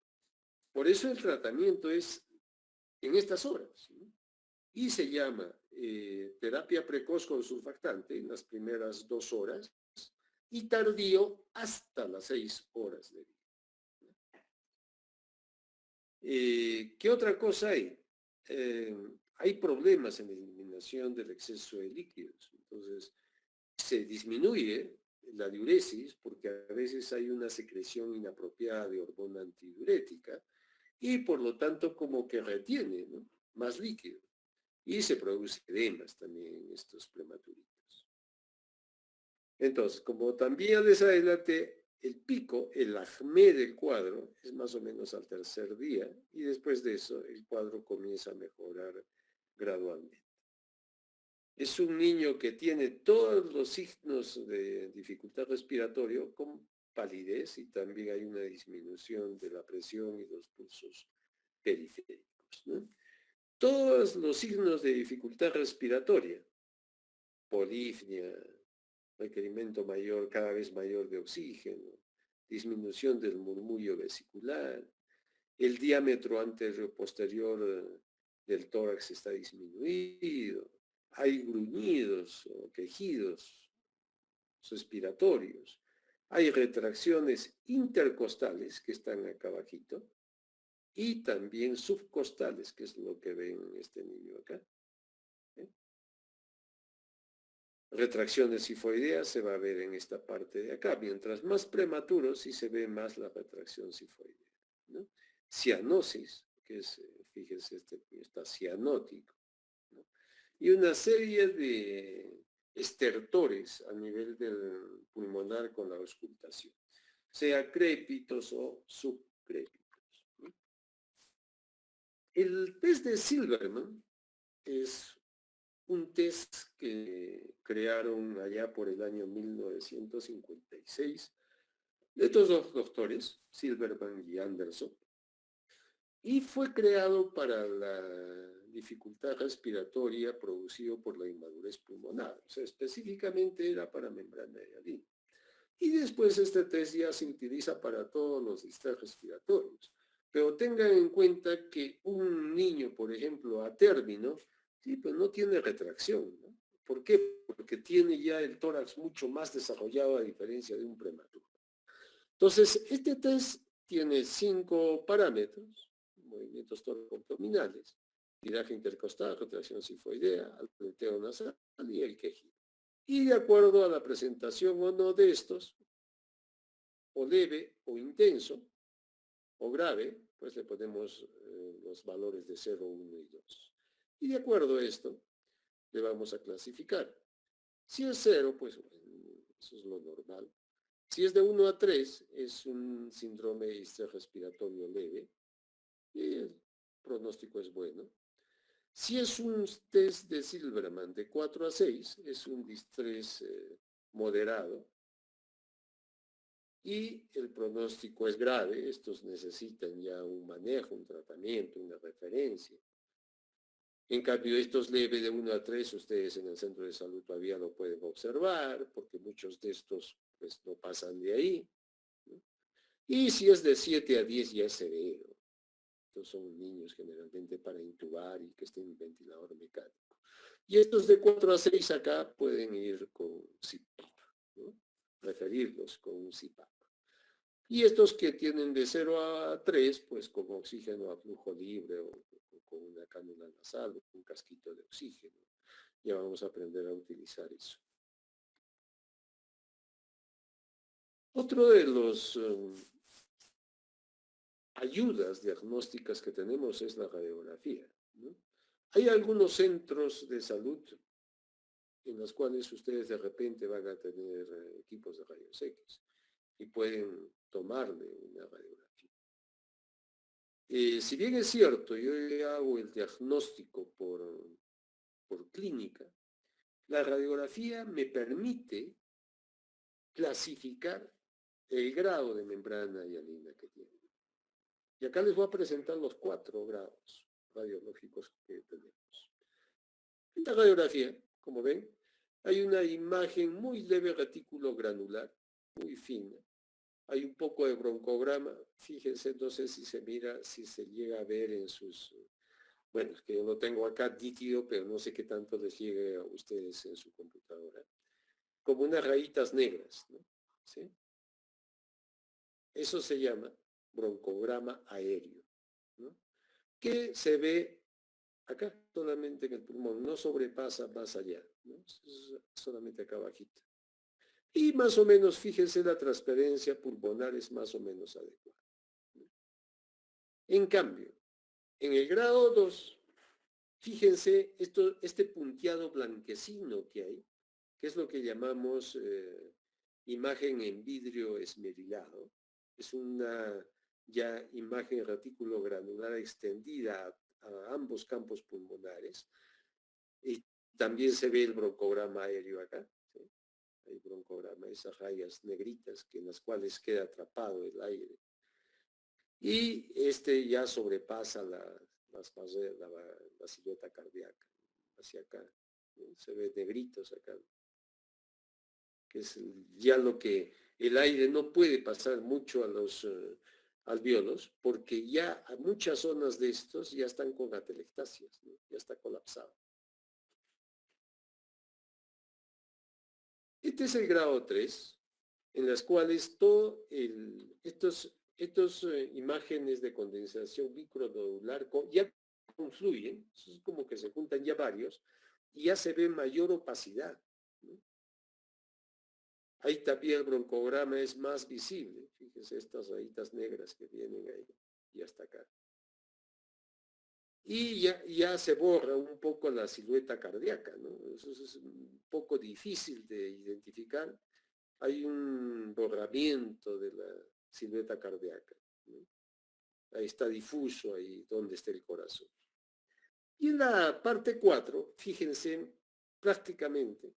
Por eso el tratamiento es en estas horas, ¿no?, y se llama terapia precoz con surfactante en las primeras 2 horas y tardío hasta las 6 horas de vida. ¿Qué otra cosa hay? Hay problemas en la eliminación del exceso de líquidos. Entonces, se disminuye la diuresis porque a veces hay una secreción inapropiada de hormona antidiurética y por lo tanto como que retiene, ¿no?, más líquido. Y se produce edemas también en estos prematuritos. Entonces, como también les adelanté, el pico, el acmé del cuadro, es más o menos al tercer día, y después de eso el cuadro comienza a mejorar gradualmente. Es un niño que tiene todos los signos de dificultad respiratoria con palidez y también hay una disminución de la presión y los pulsos periféricos, ¿no? Todos los signos de dificultad respiratoria, polifnia, requerimiento mayor, cada vez mayor de oxígeno, disminución del murmullo vesicular, el diámetro anterior-posterior del tórax está disminuido, hay gruñidos o quejidos respiratorios. Hay retracciones intercostales que están acá abajito y también subcostales, que es lo que ven este niño acá. ¿Eh? Retracciones sifoideas se va a ver en esta parte de acá. Mientras más prematuro, sí se ve más la retracción sifoidea, ¿no? Cianosis, que es, fíjense, está cianótico, ¿no? Y una serie de estertores a nivel del pulmonar con la auscultación, sea crépitos o subcrépitos, ¿no? El test de Silverman es un test que crearon allá por el año 1956 de estos dos doctores, Silverman y Anderson, y fue creado para la dificultad respiratoria producido por la inmadurez pulmonar, o sea, específicamente era para membrana hialina. Y después este test ya se utiliza para todos los distrés respiratorios. Pero tengan en cuenta que un niño, por ejemplo, a término, sí, pues no tiene retracción, ¿no? ¿Por qué? Porque tiene ya el tórax mucho más desarrollado a diferencia de un prematuro. Entonces, este test tiene 5 parámetros: movimientos tóraco-abdominales, tiraje intercostal, retracción sifoidea, aleteo nasal y el quejido. Y de acuerdo a la presentación o no de estos, o leve o intenso, o grave, pues le ponemos los valores de 0, 1 y 2. Y de acuerdo a esto, le vamos a clasificar. Si es 0, pues bueno, eso es lo normal. Si es de 1 a 3, es un síndrome de distrés respiratorio leve y el pronóstico es bueno. Si es un test de Silverman de 4 a 6, es un distrés moderado y el pronóstico es grave. Estos necesitan ya un manejo, un tratamiento, una referencia. En cambio, estos leves de 1 a 3, ustedes en el centro de salud todavía lo pueden observar, porque muchos de estos pues no pasan de ahí, ¿no? Y si es de 7 a 10 ya es severo. Estos son niños generalmente para intubar y que estén en ventilador mecánico. Y estos de 4 a 6 acá pueden ir con CPAP, ¿no? Referirlos con un CPAP. Y estos que tienen de 0 a 3, pues con oxígeno a flujo libre o con una cánula nasal o un casquito de oxígeno. Ya vamos a aprender a utilizar eso. Otro de los ayudas diagnósticas que tenemos es la radiografía, ¿no? Hay algunos centros de salud en los cuales ustedes de repente van a tener equipos de rayos X y pueden tomarle una radiografía. Si bien es cierto, yo hago el diagnóstico por clínica, la radiografía me permite clasificar el grado de membrana hialina que tiene. Y acá les voy a presentar los 4 grados radiológicos que tenemos. En la radiografía, como ven, hay una imagen muy leve retículo granular, muy fina. Hay un poco de broncograma. Fíjense, no sé si se mira, si se llega a ver en sus... Bueno, es que yo lo tengo acá nítido, pero no sé qué tanto les llegue a ustedes en su computadora. Como unas rayitas negras, ¿no? ¿Sí? Eso se llama broncograma aéreo, ¿no? Que se ve acá, solamente en el pulmón, no sobrepasa más allá, ¿no? Solamente acá abajito. Y más o menos, fíjense, la transparencia pulmonar es más o menos adecuada, ¿no? En cambio, en el grado 2, fíjense este punteado blanquecino que hay, que es lo que llamamos imagen en vidrio esmerilado. Es una ya imagen retículo granular extendida a ambos campos pulmonares. Y también se ve el broncograma aéreo acá, ¿sí? Hay broncograma, esas rayas negritas en las cuales queda atrapado el aire. Y este ya sobrepasa la silueta cardíaca, hacia acá, ¿no? Se ve negritos acá, que es ya lo que el aire no puede pasar mucho a los alvéolos, porque ya muchas zonas de estos ya están con atelectasias, ¿no? Ya está colapsado. Este es el grado 3, en las cuales estos imágenes de condensación micronodular ya confluyen, es como que se juntan ya varios, y ya se ve mayor opacidad, ¿no? Ahí también el broncograma es más visible, fíjense estas rayitas negras que vienen ahí, y hasta acá. Y ya se borra un poco la silueta cardíaca, ¿no? Eso es un poco difícil de identificar. Hay un borramiento de la silueta cardíaca, ¿no? Ahí está difuso, ahí donde está el corazón. Y en la parte 4, fíjense, prácticamente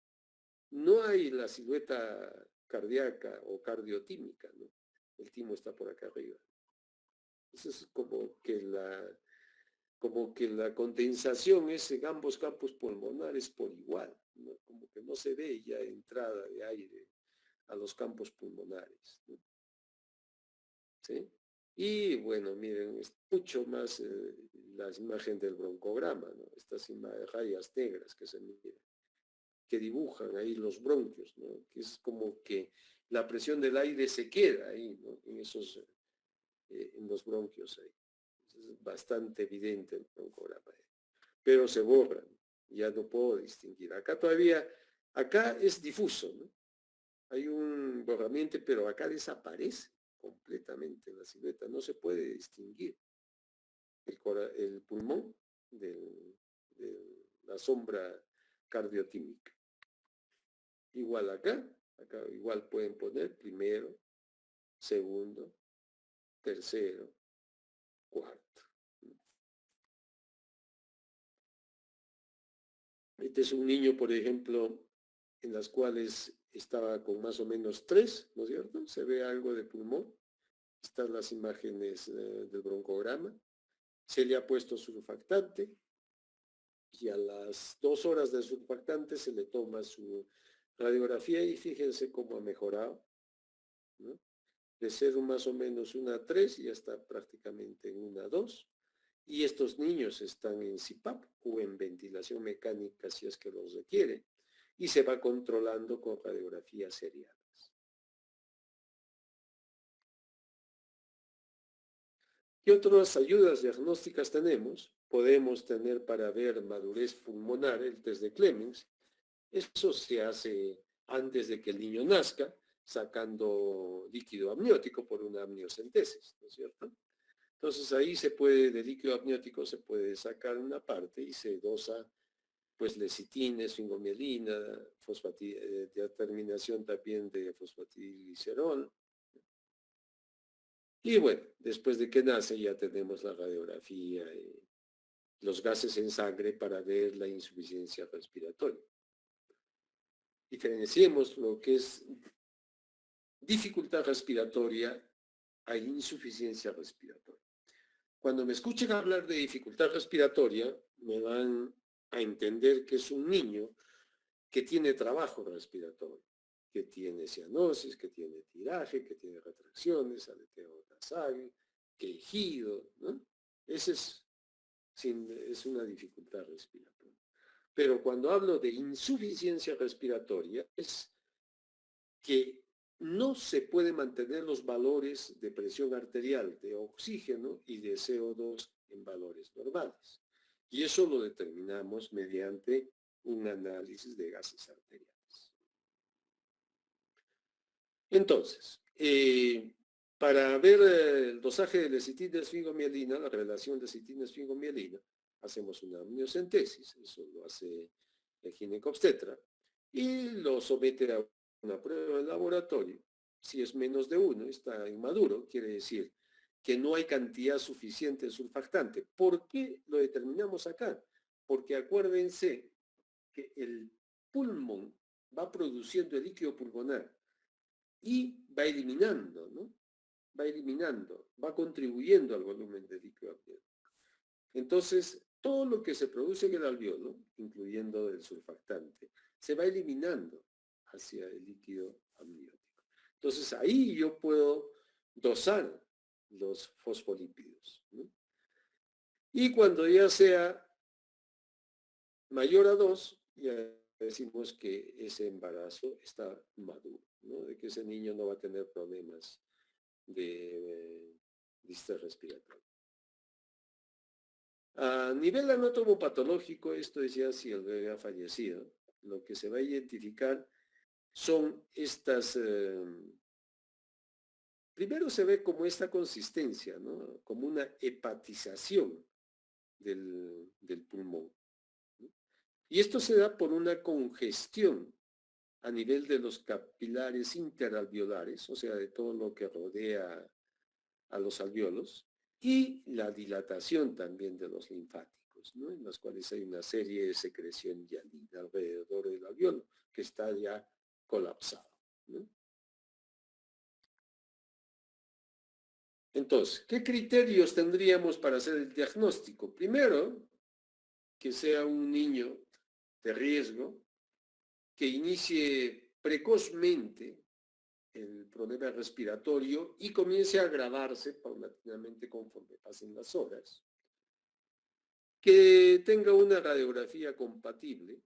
no hay la silueta cardíaca o cardiotímica, ¿no? El timo está por acá arriba. Eso es como que la condensación es en ambos campos pulmonares por igual, ¿no? Como que no se ve ya entrada de aire a los campos pulmonares, ¿no? ¿Sí? Y bueno, miren, es mucho más la imagen del broncograma, ¿no? Estas rayas negras que se miran, que dibujan ahí los bronquios, ¿no? Que es como que la presión del aire se queda ahí, ¿no? En los bronquios ahí. Es bastante evidente el broncograma, pero se borran, ya no puedo distinguir. Acá es difuso, ¿no? Hay un borramiento, pero acá desaparece completamente la silueta, no se puede distinguir el pulmón de la sombra cardiotímica. Igual acá igual pueden poner primero, segundo, tercero, cuarto. Este es un niño, por ejemplo, en las cuales estaba con más o menos 3, ¿no es cierto? Se ve algo de pulmón. Están las imágenes del broncograma. Se le ha puesto surfactante y a las 2 horas del surfactante se le toma su radiografía y fíjense cómo ha mejorado, ¿no? De ser más o menos una 3 ya está prácticamente en una 2. Y estos niños están en CPAP o en ventilación mecánica si es que los requiere, y se va controlando con radiografías seriadas. ¿Qué otras ayudas diagnósticas tenemos? Podemos tener para ver madurez pulmonar el test de Clemens. Eso se hace antes de que el niño nazca, sacando líquido amniótico por una amniocentesis, ¿no es cierto? Entonces ahí de líquido amniótico se puede sacar una parte y se dosa pues lecitina, esfingomielina, determinación también de fosfatidilglicerol. Y bueno, después de que nace ya tenemos la radiografía y los gases en sangre para ver la insuficiencia respiratoria. Diferenciemos lo que es dificultad respiratoria a insuficiencia respiratoria. Cuando me escuchen hablar de dificultad respiratoria, me van a entender que es un niño que tiene trabajo respiratorio, que tiene cianosis, que tiene tiraje, que tiene retracciones, aleteo nasal, quejido, ¿no? Ese es una dificultad respiratoria. Pero cuando hablo de insuficiencia respiratoria, es que no se puede mantener los valores de presión arterial, de oxígeno y de CO2 en valores normales. Y eso lo determinamos mediante un análisis de gases arteriales. Entonces, para ver el dosaje de lecitina-esfingomielina, la relación de lecitina-esfingomielina, hacemos una amniocentesis, eso lo hace el ginecobstetra, y lo somete a una prueba de laboratorio. Si es menos de 1, está inmaduro, quiere decir que no hay cantidad suficiente de surfactante. ¿Por qué lo determinamos acá? Porque acuérdense que el pulmón va produciendo el líquido pulmonar y va eliminando, ¿no? Va contribuyendo al volumen de líquido amniótico. Entonces, todo lo que se produce en el alveolo, incluyendo el surfactante, se va eliminando hacia el líquido amniótico. Entonces, ahí yo puedo dosar los fosfolípidos, ¿no? Y cuando ya sea mayor a 2, ya decimos que ese embarazo está maduro, ¿no? De que ese niño no va a tener problemas de distrés respiratorio. A nivel anatomopatológico, esto es ya si el bebé ha fallecido, lo que se va a identificar son estas, primero se ve como esta consistencia, ¿no? Como una hepatización del pulmón, ¿no? Y esto se da por una congestión a nivel de los capilares interalveolares, o sea, de todo lo que rodea a los alveolos, y la dilatación también de los linfáticos, ¿no? En las cuales hay una serie de secreción hialina alrededor del alveolo, que está ya colapsado, ¿no? Entonces, ¿qué criterios tendríamos para hacer el diagnóstico? Primero, que sea un niño de riesgo, que inicie precozmente el problema respiratorio y comience a agravarse paulatinamente conforme pasen las horas, que tenga una radiografía compatible,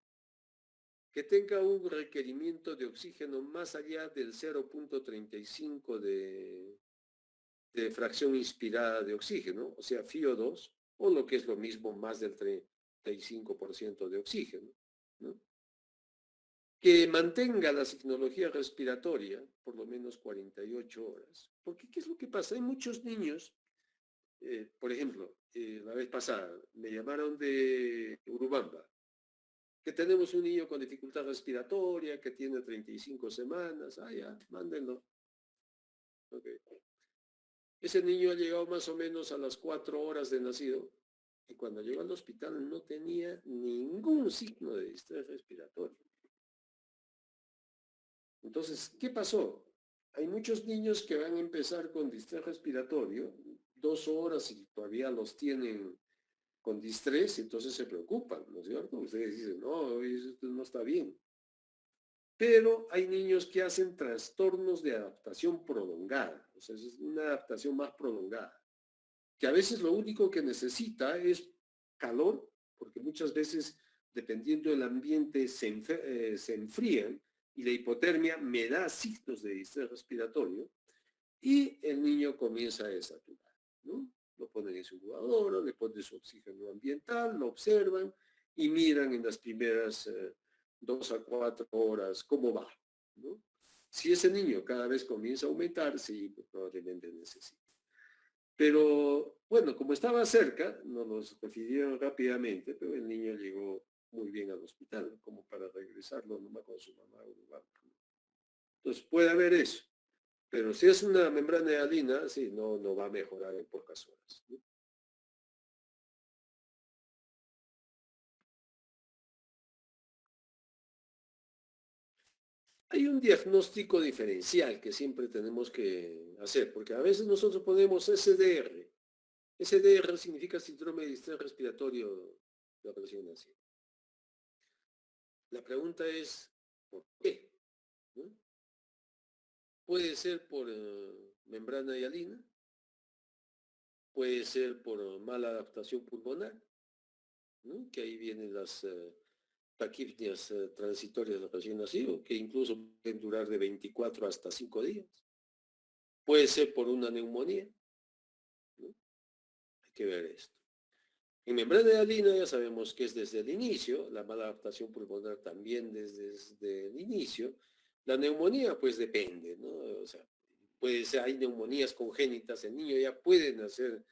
que tenga un requerimiento de oxígeno más allá del 0.35 de fracción inspirada de oxígeno, o sea, FiO2, o lo que es lo mismo, más del 35% de oxígeno, ¿no? Que mantenga la signología respiratoria por lo menos 48 horas. Porque, ¿qué es lo que pasa? Hay muchos niños, por ejemplo, la vez pasada me llamaron de Urubamba, que tenemos un niño con dificultad respiratoria, que tiene 35 semanas, ya, mándenlo. Okay. Ese niño ha llegado más o menos a las 4 horas de nacido, y cuando llegó al hospital no tenía ningún signo de distrés respiratorio. Entonces, ¿qué pasó? Hay muchos niños que van a empezar con distrés respiratorio, 2 horas y todavía los tienen con distrés, entonces se preocupan, ¿no es cierto? Ustedes dicen, no, esto no está bien. Pero hay niños que hacen trastornos de adaptación prolongada, o sea, es una adaptación más prolongada, que a veces lo único que necesita es calor, porque muchas veces, dependiendo del ambiente, se enfrían, y la hipotermia me da signos de distrés respiratorio, y el niño comienza a desaturar, ¿no? Lo ponen en su incubadora, le ponen su oxígeno ambiental, lo observan y miran en las primeras 2 a 4 horas cómo va, ¿no? Si ese niño cada vez comienza a aumentar, sí, pues probablemente necesite. Pero bueno, como estaba cerca, nos los refirieron rápidamente, pero el niño llegó muy bien al hospital, como para regresarlo nomás con su mamá. Entonces puede haber eso. Pero si es una membrana hialina, sí, no va a mejorar en pocas horas, ¿no? Hay un diagnóstico diferencial que siempre tenemos que hacer, porque a veces nosotros ponemos SDR. SDR significa síndrome de distrés respiratorio de recién nacido. La pregunta es, ¿por qué? ¿No? Puede ser por membrana hialina, puede ser por mala adaptación pulmonar, ¿no? Que ahí vienen las taquipnias transitorias del recién nacido, que incluso pueden durar de 24 hasta 5 días. Puede ser por una neumonía, ¿no? Hay que ver esto. En membrana hialina ya sabemos que es desde el inicio, la mala adaptación pulmonar también desde el inicio. La neumonía pues depende, ¿no? O sea, puede ser, hay neumonías congénitas, el niño ya puede nacer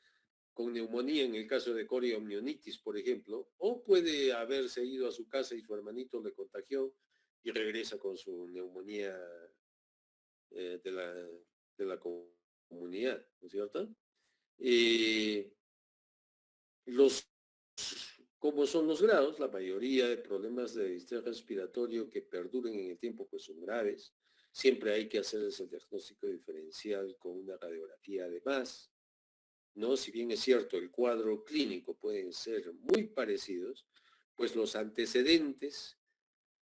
con neumonía en el caso de coriomionitis, por ejemplo, o puede haberse ido a su casa y su hermanito le contagió y regresa con su neumonía de la comunidad, ¿no es cierto? Los, como son los grados, la mayoría de problemas de distrés respiratorio que perduren en el tiempo pues son graves. Siempre hay que hacer ese diagnóstico diferencial con una radiografía además, ¿no? Si bien es cierto, el cuadro clínico pueden ser muy parecidos, pues los antecedentes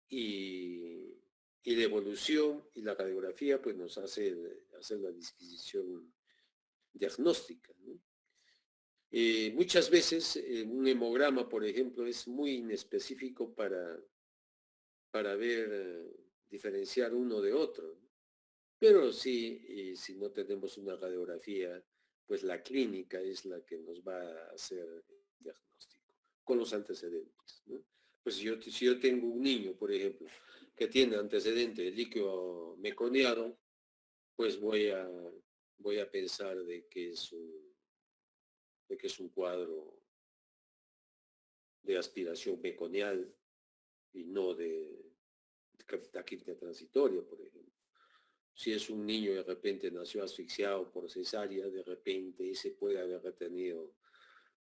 y la evolución y la radiografía pues nos hace hacer la disquisición diagnóstica, ¿no? Muchas veces un hemograma, por ejemplo, es muy inespecífico para para ver, diferenciar uno de otro, ¿no? Pero sí, y si no tenemos una radiografía, pues la clínica es la que nos va a hacer el diagnóstico, con los antecedentes, ¿no? Pues si yo tengo un niño, por ejemplo, que tiene antecedente de líquido meconiano, pues voy a pensar de que es un cuadro de aspiración meconial y no de taquicardia transitoria, por ejemplo. Si es un niño de repente nació asfixiado por cesárea, de repente ese puede haber retenido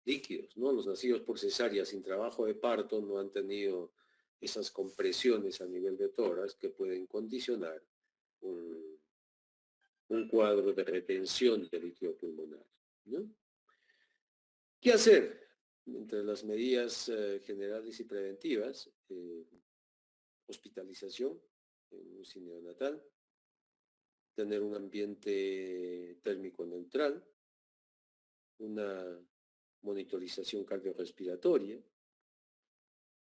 líquidos, ¿no? Los nacidos por cesárea sin trabajo de parto no han tenido esas compresiones a nivel de tórax que pueden condicionar un, un cuadro de retención de líquido pulmonar, ¿no? ¿Qué hacer? Entre las medidas generales y preventivas, hospitalización en UCI neonatal, tener un ambiente térmico neutral, una monitorización cardiorrespiratoria,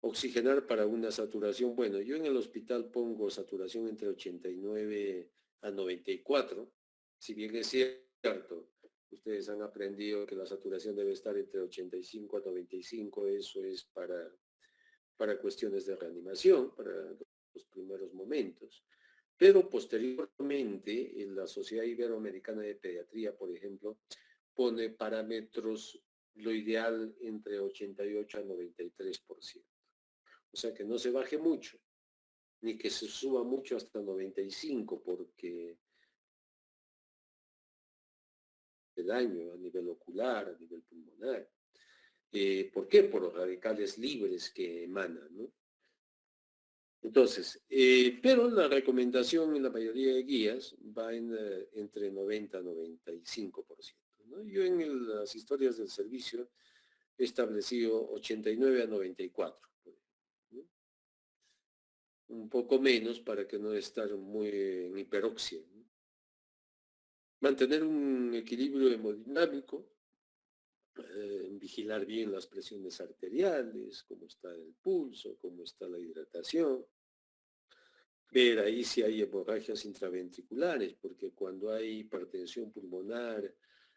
oxigenar para una saturación. Bueno, yo en el hospital pongo saturación entre 89 a 94, si bien es cierto, ustedes han aprendido que la saturación debe estar entre 85 a 95, eso es para cuestiones de reanimación, para los primeros momentos. Pero posteriormente, en la Sociedad Iberoamericana de Pediatría, por ejemplo, pone parámetros, lo ideal entre 88 a 93%. O sea, que no se baje mucho, ni que se suba mucho hasta 95, porque el daño a nivel ocular, a nivel pulmonar. ¿Por qué? Por los radicales libres que emanan, ¿no? Entonces, pero la recomendación en la mayoría de guías va entre 90 a 95%, ¿no? Yo en las historias del servicio he establecido 89 a 94, ¿no? Un poco menos para que no estar muy en hiperoxia, ¿no? Mantener un equilibrio hemodinámico, vigilar bien las presiones arteriales, cómo está el pulso, cómo está la hidratación, ver ahí si hay hemorragias intraventriculares, porque cuando hay hipertensión pulmonar,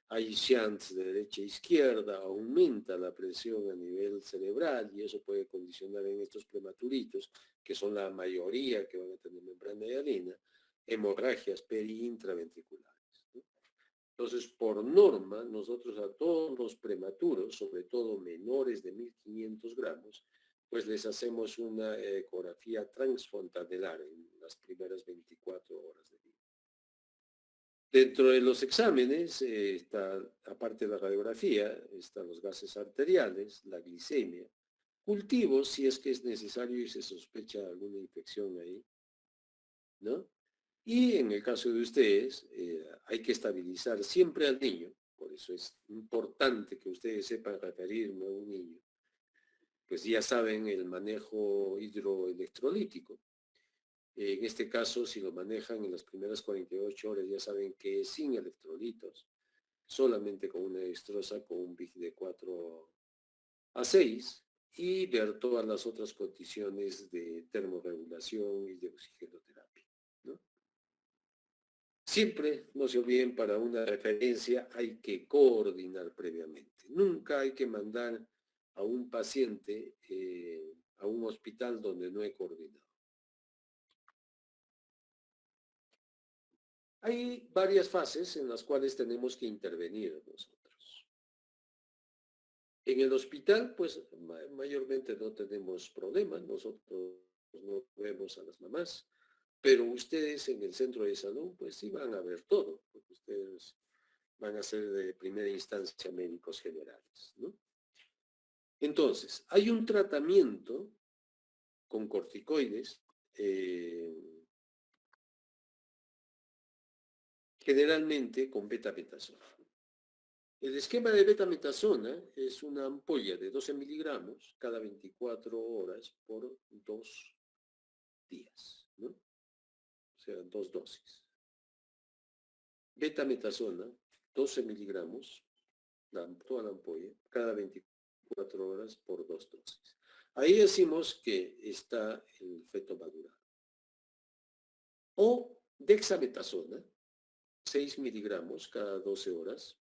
hay shunts de derecha e izquierda, aumenta la presión a nivel cerebral y eso puede condicionar en estos prematuritos, que son la mayoría que van a tener membrana hialina, hemorragias peri-intraventriculares, ¿no? Entonces, por norma, nosotros a todos los prematuros, sobre todo menores de 1.500 gramos, pues les hacemos una ecografía transfontanelar en las primeras 24 horas de vida. Dentro de los exámenes está, aparte de la radiografía, están los gases arteriales, la glicemia, cultivos si es que es necesario y se sospecha alguna infección ahí, ¿no? Y en el caso de ustedes, hay que estabilizar siempre al niño, por eso es importante que ustedes sepan referirme a un niño, pues ya saben el manejo hidroelectrolítico. En este caso, si lo manejan en las primeras 48 horas, ya saben que es sin electrolitos, solamente con una dextrosa, con un BIG de 4 a 6, y ver todas las otras condiciones de termorregulación y de oxigenoterapia, ¿no? Siempre, no se olviden, para una referencia hay que coordinar previamente. Nunca hay que mandar a un paciente a un hospital donde no he coordinado. Hay varias fases en las cuales tenemos que intervenir nosotros. En el hospital, pues mayormente no tenemos problemas, nosotros no vemos a las mamás, pero ustedes en el centro de salud, pues sí van a ver todo, porque ustedes van a ser de primera instancia médicos generales, ¿no? Entonces, hay un tratamiento con corticoides, generalmente con betametasona. El esquema de betametasona es una ampolla de 12 miligramos cada 24 horas por 2 días, ¿no? O sea, 2 dosis. Betametasona, 12 miligramos, toda la ampolla, cada 24 horas por 2 dosis. Ahí decimos que está el feto madurado. O dexametasona, 6 miligramos cada 12 horas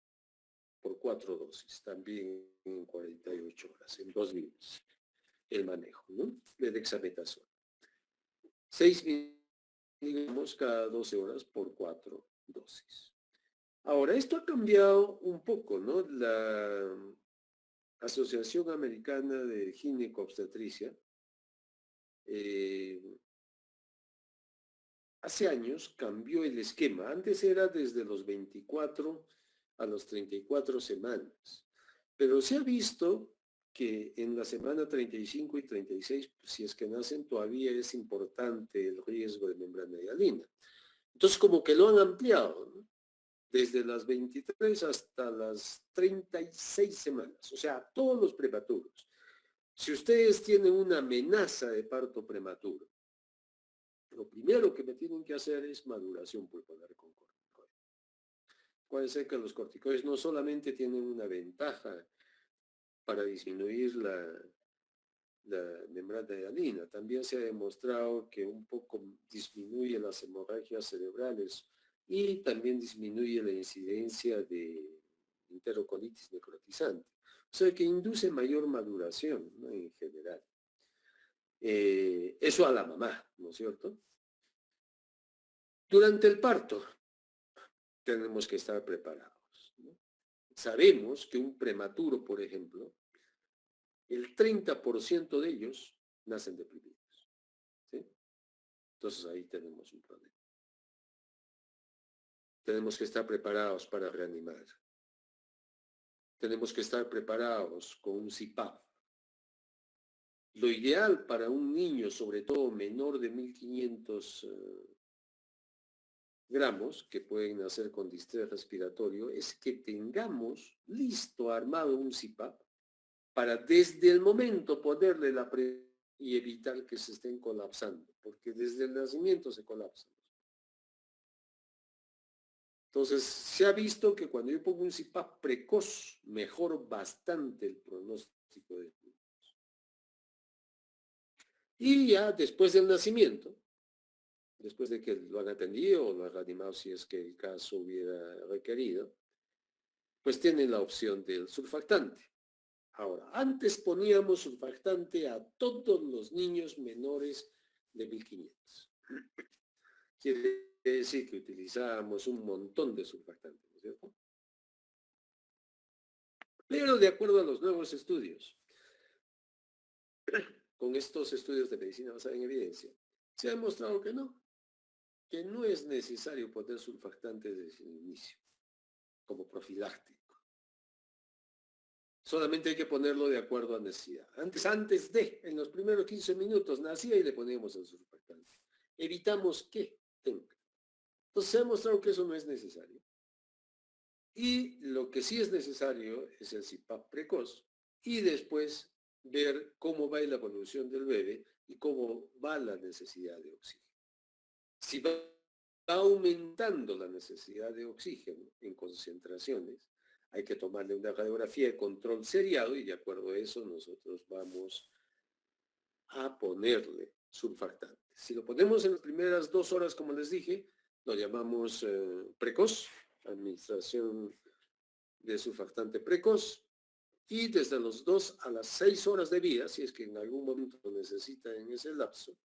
por 4 dosis, también en 48 horas, en 2 días, el manejo, ¿no? De dexametasona. 6 miligramos cada 12 horas por 4 dosis. Ahora, esto ha cambiado un poco, ¿no? La Asociación Americana de Ginecobstetricia hace años cambió el esquema. Antes era desde los 24 a los 34 semanas. Pero se ha visto que en la semana 35 y 36, si es que nacen, todavía es importante el riesgo de membrana hialina. Entonces, como que lo han ampliado, ¿no? Desde las 23 hasta las 36 semanas, o sea, todos los prematuros. Si ustedes tienen una amenaza de parto prematuro, lo primero que me tienen que hacer es maduración pulmonar con corticoides. Puede ser que los corticoides no solamente tienen una ventaja para disminuir la membrana hialina, también se ha demostrado que un poco disminuye las hemorragias cerebrales y también disminuye la incidencia de enterocolitis necrotizante. O sea que induce mayor maduración, ¿no? En general. Eso a la mamá, ¿no es cierto? Durante el parto tenemos que estar preparados, ¿no? Sabemos que un prematuro, por ejemplo, el 30% de ellos nacen deprimidos, ¿sí? Entonces ahí tenemos un problema. Tenemos que estar preparados para reanimar. Tenemos que estar preparados con un CPAP. Lo ideal para un niño, sobre todo menor de 1500 gramos, que pueden nacer con distrés respiratorio, es que tengamos listo, armado un CPAP para desde el momento ponerle la presión y evitar que se estén colapsando, porque desde el nacimiento se colapsan. Entonces, se ha visto que cuando yo pongo un CPAP precoz, mejora bastante el pronóstico de niños. Y ya después del nacimiento, después de que lo han atendido o lo han reanimado si es que el caso hubiera requerido, pues tienen la opción del surfactante. Ahora, antes poníamos surfactante a todos los niños menores de 1500. Quiere decir que utilizábamos un montón de surfactante, ¿no es cierto? Pero de acuerdo a los nuevos estudios, con estos estudios de medicina basada en evidencia, se ha demostrado que no es necesario poner surfactantes desde el inicio, como profiláctico. Solamente hay que ponerlo de acuerdo a necesidad. En los primeros 15 minutos nacía y le poníamos el surfactante. Evitamos que tenga. Entonces se ha demostrado que eso no es necesario. Y lo que sí es necesario es el CPAP precoz y después ver cómo va la evolución del bebé y cómo va la necesidad de oxígeno. Si va aumentando la necesidad de oxígeno en concentraciones, hay que tomarle una radiografía de control seriado y de acuerdo a eso nosotros vamos a ponerle surfactante. Si lo ponemos en las primeras 2 horas, como les dije, lo llamamos precoz, administración de surfactante precoz, y desde los 2 a las 6 horas de vida, si es que en algún momento lo necesita en ese lapso,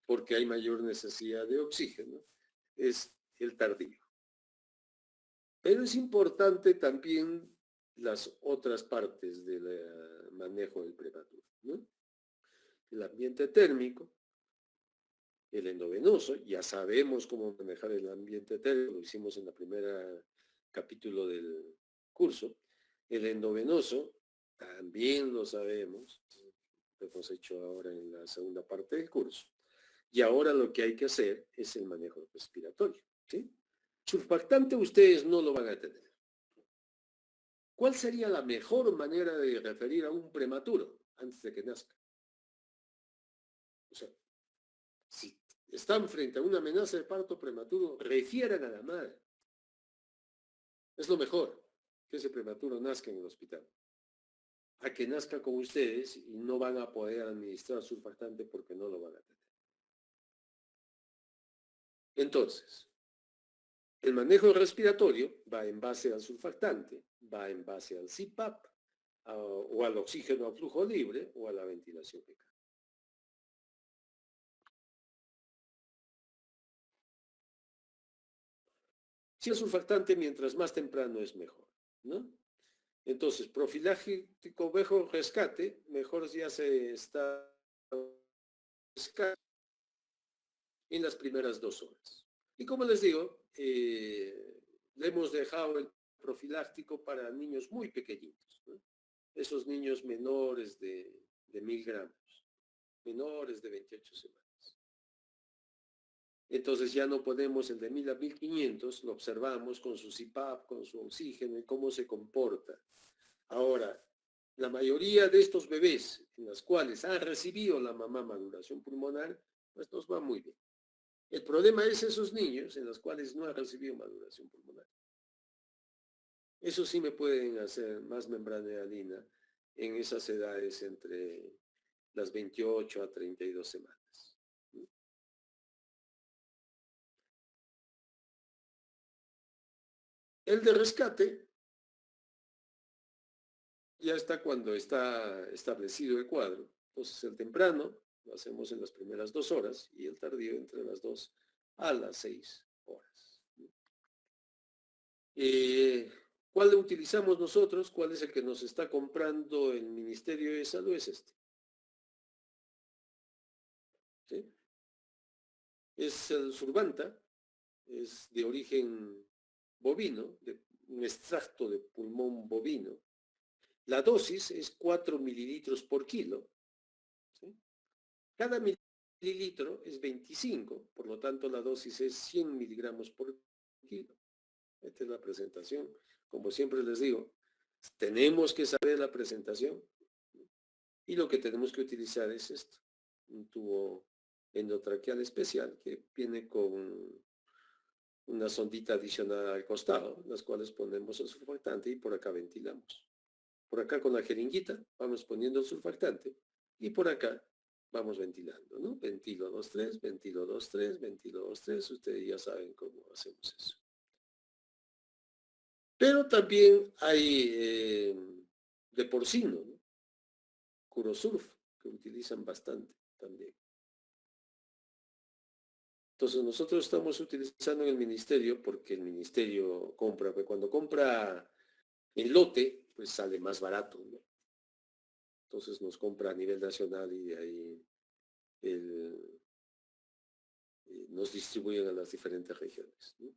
porque hay mayor necesidad de oxígeno, es el tardío. Pero es importante también las otras partes del manejo del prematuro, ¿no? El ambiente térmico, el endovenoso, ya sabemos cómo manejar el ambiente térmico, lo hicimos en el primer capítulo del curso. El endovenoso, también lo sabemos, lo hemos hecho ahora en la segunda parte del curso. Y ahora lo que hay que hacer es el manejo respiratorio, ¿sí? Surfactante ustedes no lo van a tener. ¿Cuál sería la mejor manera de referir a un prematuro antes de que nazca? O sea, si están frente a una amenaza de parto prematuro, refieran a la madre. Es lo mejor, que ese prematuro nazca en el hospital. a que nazca con ustedes y no van a poder administrar surfactante porque no lo van a tener. Entonces, el manejo respiratorio va en base al surfactante, va en base al CPAP, o al oxígeno a flujo libre, o a la ventilación fecal. Si el surfactante, mientras más temprano es mejor, ¿no? Entonces, profiláctico mejor rescate, mejor ya se está en las primeras 2 horas. Y como les digo, le hemos dejado el profiláctico para niños muy pequeñitos, ¿no? Esos niños menores de 1000 gramos, menores de 28 semanas. Entonces ya no podemos el de 1000 a 1500, lo observamos con su CPAP, con su oxígeno y cómo se comporta. Ahora, la mayoría de estos bebés en los cuales ha recibido la mamá maduración pulmonar, pues nos va muy bien. El problema es esos niños en los cuales no ha recibido maduración pulmonar. Eso sí me pueden hacer más membrana hialina en esas edades entre las 28 a 32 semanas. El de rescate ya está cuando está establecido el cuadro. Entonces el temprano lo hacemos en las primeras 2 horas y el tardío entre las 2 a las 6 horas. ¿Cuál utilizamos nosotros? ¿Cuál es el que nos está comprando el Ministerio de Salud? Es este. ¿Sí? Es el Survanta, es de origen bovino, de un extracto de pulmón bovino. La dosis es 4 mililitros por kilo. ¿Sí? Cada mililitro es 25, por lo tanto la dosis es 100 miligramos por kilo. Esta es la presentación. Como siempre les digo, tenemos que saber la presentación y lo que tenemos que utilizar es esto, un tubo endotraqueal especial que viene con una sondita adicional al costado, las cuales ponemos el surfactante y por acá ventilamos. Por acá con la jeringuita vamos poniendo el surfactante y por acá vamos ventilando, ¿no? Ventilo 2-3, ventilo 2-3, ventilo 2-3, ustedes ya saben cómo hacemos eso. Pero también hay de porcino, ¿no? Curosurf, que utilizan bastante también. Entonces nosotros estamos utilizando en el ministerio porque el ministerio compra, pues cuando compra el lote, pues sale más barato, ¿no? Entonces nos compra a nivel nacional y de ahí nos distribuyen a las diferentes regiones, ¿no?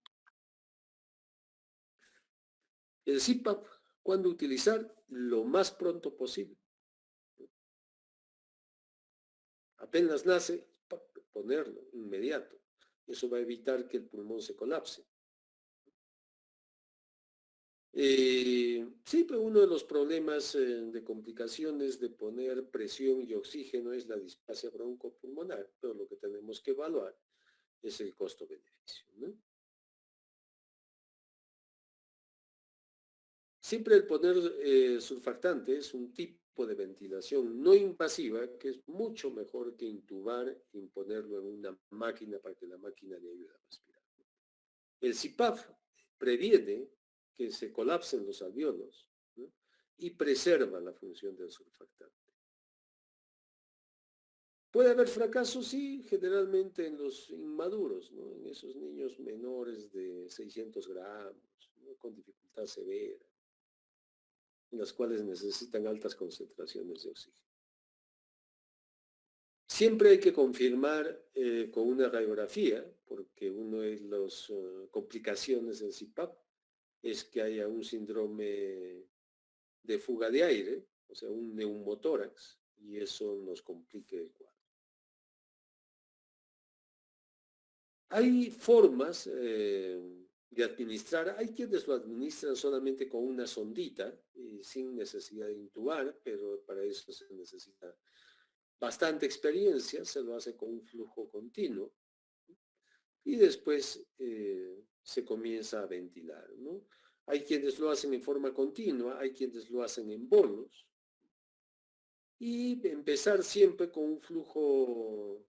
El CPAP, ¿cuándo utilizar? Lo más pronto posible. Apenas nace, ponerlo inmediato. Eso va a evitar que el pulmón se colapse. Sí, pero uno de los problemas de complicaciones de poner presión y oxígeno es la displasia broncopulmonar, pero lo que tenemos que evaluar es el costo-beneficio, ¿no? Siempre el poner surfactante es un tipo de ventilación no invasiva que es mucho mejor que intubar y ponerlo en una máquina para que la máquina le ayude a respirar. El CPAP previene que se colapsen los alvéolos, ¿no? Y preserva la función del surfactante. ¿Puede haber fracasos? Sí, generalmente en los inmaduros, ¿no? En esos niños menores de 600 gramos, ¿no? Con dificultad severa, en las cuales necesitan altas concentraciones de oxígeno. Siempre hay que confirmar con una radiografía, porque una de las complicaciones del CPAP es que haya un síndrome de fuga de aire, o sea, un neumotórax, y eso nos complica el cuadro. Hay formas de administrar, hay quienes lo administran solamente con una sondita, sin necesidad de intubar, pero para eso se necesita bastante experiencia, se lo hace con un flujo continuo y después se comienza a ventilar, ¿no? Hay quienes lo hacen en forma continua, hay quienes lo hacen en bolos, y empezar siempre con un flujo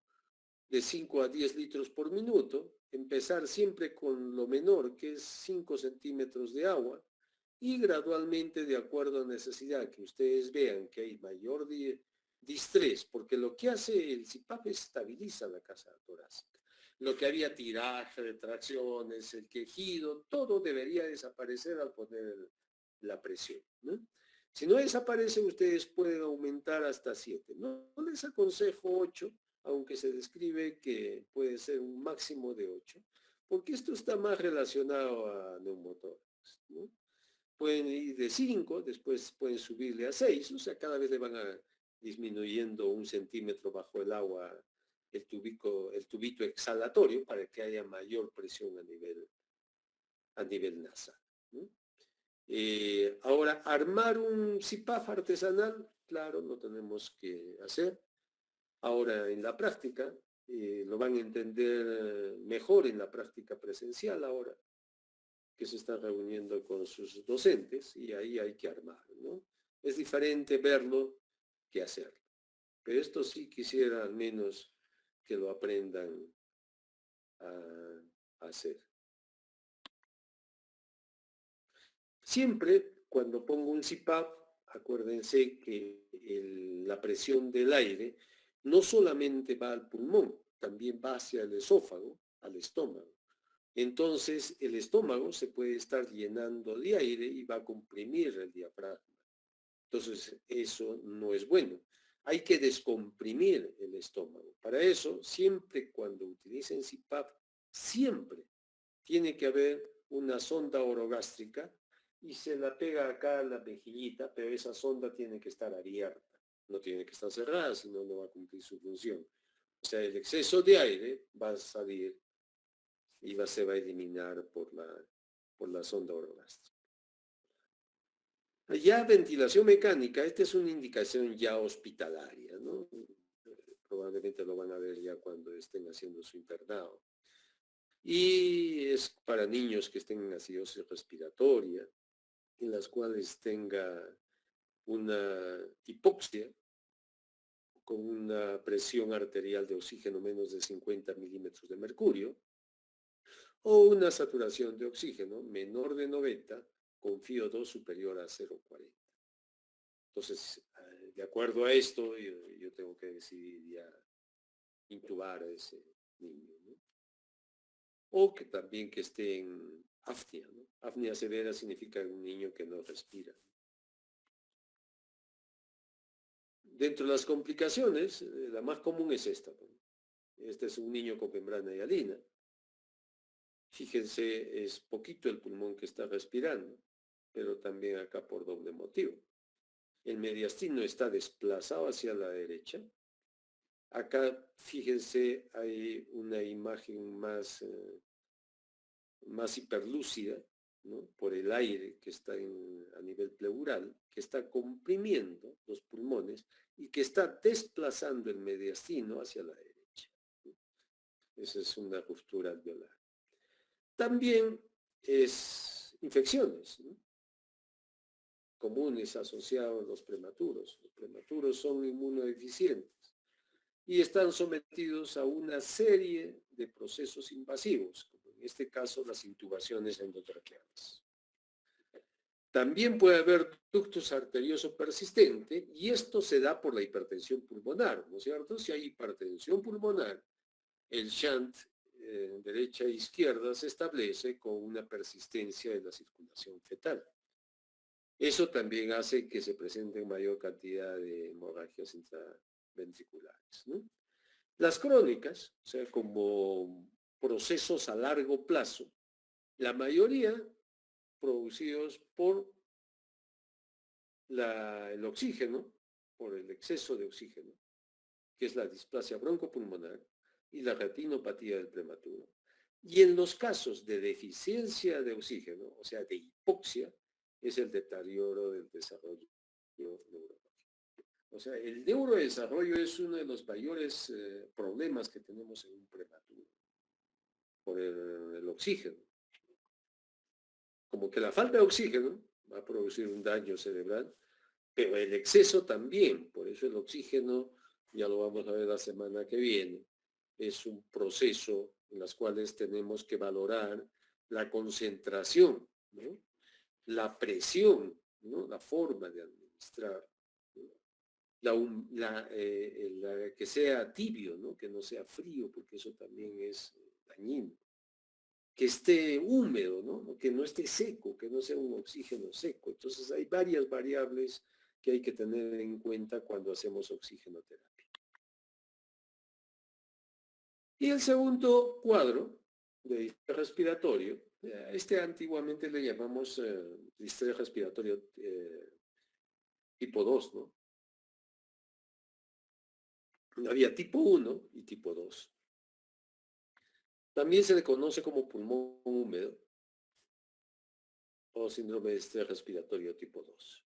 de 5 a 10 litros por minuto, empezar siempre con lo menor, que es 5 centímetros de agua, y gradualmente, de acuerdo a necesidad, que ustedes vean que hay mayor distrés, porque lo que hace el CPAP es estabiliza la caja torácica. Lo que había tiraje, retracciones, el quejido, todo debería desaparecer al poner la presión, ¿no? Si no desaparece, ustedes pueden aumentar hasta 7. No les aconsejo 8, aunque se describe que puede ser un máximo de 8, porque esto está más relacionado a neumotórax, ¿no? Pueden ir de 5, después pueden subirle a 6, o sea, cada vez le van a disminuyendo 1 centímetro bajo el agua el tubito exhalatorio para que haya mayor presión a nivel nasal, ¿no? Ahora, armar un CPAP artesanal, claro, lo tenemos que hacer. Ahora, en la práctica, lo van a entender mejor en la práctica presencial ahora, que se están reuniendo con sus docentes y ahí hay que armar, ¿no? Es diferente verlo que hacerlo. Pero esto sí quisiera al menos que lo aprendan a hacer. Siempre cuando pongo un CPAP, acuérdense que la presión del aire no solamente va al pulmón, también va hacia el esófago, al estómago. Entonces el estómago se puede estar llenando de aire y va a comprimir el diafragma. Entonces eso no es bueno. Hay que descomprimir el estómago. Para eso, siempre cuando utilicen CPAP, siempre tiene que haber una sonda orogástrica y se la pega acá a la mejillita, pero esa sonda tiene que estar abierta, no tiene que estar cerrada, si no, no va a cumplir su función. O sea, el exceso de aire va a salir y se va a eliminar por la sonda orogástrica. Ya ventilación mecánica, esta es una indicación ya hospitalaria, ¿no? Probablemente lo van a ver ya cuando estén haciendo su internado. Y es para niños que estén en acidosis respiratoria, en las cuales tenga una hipoxia con una presión arterial de oxígeno menos de 50 milímetros de mercurio, o una saturación de oxígeno menor de 90 con FiO2 superior a 0,40. Entonces, de acuerdo a esto, yo tengo que decidir ya intubar a ese niño, ¿no? O que también que esté en apnea, ¿no? Apnea severa significa un niño que no respira. Dentro de las complicaciones, la más común es esta, ¿no? Este es un niño con membrana hialina. Fíjense, es poquito el pulmón que está respirando, pero también acá por doble motivo. El mediastino está desplazado hacia la derecha. Acá, fíjense, hay una imagen más hiperlúcida, ¿no? Por el aire que está a nivel pleural, que está comprimiendo los pulmones y que está desplazando el mediastino hacia la derecha, ¿no? Esa es una ruptura alveolar. También es infecciones, ¿no? Comunes asociados a los prematuros. Los prematuros son inmunodeficientes y están sometidos a una serie de procesos invasivos, como en este caso las intubaciones endotraqueales. También puede haber ductus arterioso persistente y esto se da por la hipertensión pulmonar, ¿no es cierto? Si hay hipertensión pulmonar, el shunt derecha e izquierda se establece con una persistencia de la circulación fetal. Eso también hace que se presenten mayor cantidad de hemorragias intraventriculares, ¿no? Las crónicas, o sea, como procesos a largo plazo, la mayoría producidos por el oxígeno, por el exceso de oxígeno, que es la displasia broncopulmonar y la retinopatía del prematuro. Y en los casos de deficiencia de oxígeno, o sea, de hipoxia, es el deterioro del desarrollo neurológico. O sea, el neurodesarrollo es uno de los mayores problemas que tenemos en un prematuro, por el oxígeno. Como que la falta de oxígeno va a producir un daño cerebral, pero el exceso también, por eso el oxígeno, ya lo vamos a ver la semana que viene, es un proceso en las cuales tenemos que valorar la concentración, ¿no? La presión, ¿no? La forma de administrar, ¿no? Que sea tibio, ¿no? Que no sea frío, porque eso también es dañino. Que esté húmedo, ¿no? Que no esté seco, que no sea un oxígeno seco. Entonces hay varias variables que hay que tener en cuenta cuando hacemos oxigenoterapia. Y el segundo cuadro de distrés respiratorio, este antiguamente le llamamos distrés respiratorio tipo 2, ¿no? Había tipo 1 y tipo 2. También se le conoce como pulmón húmedo o síndrome de estrés respiratorio tipo 2.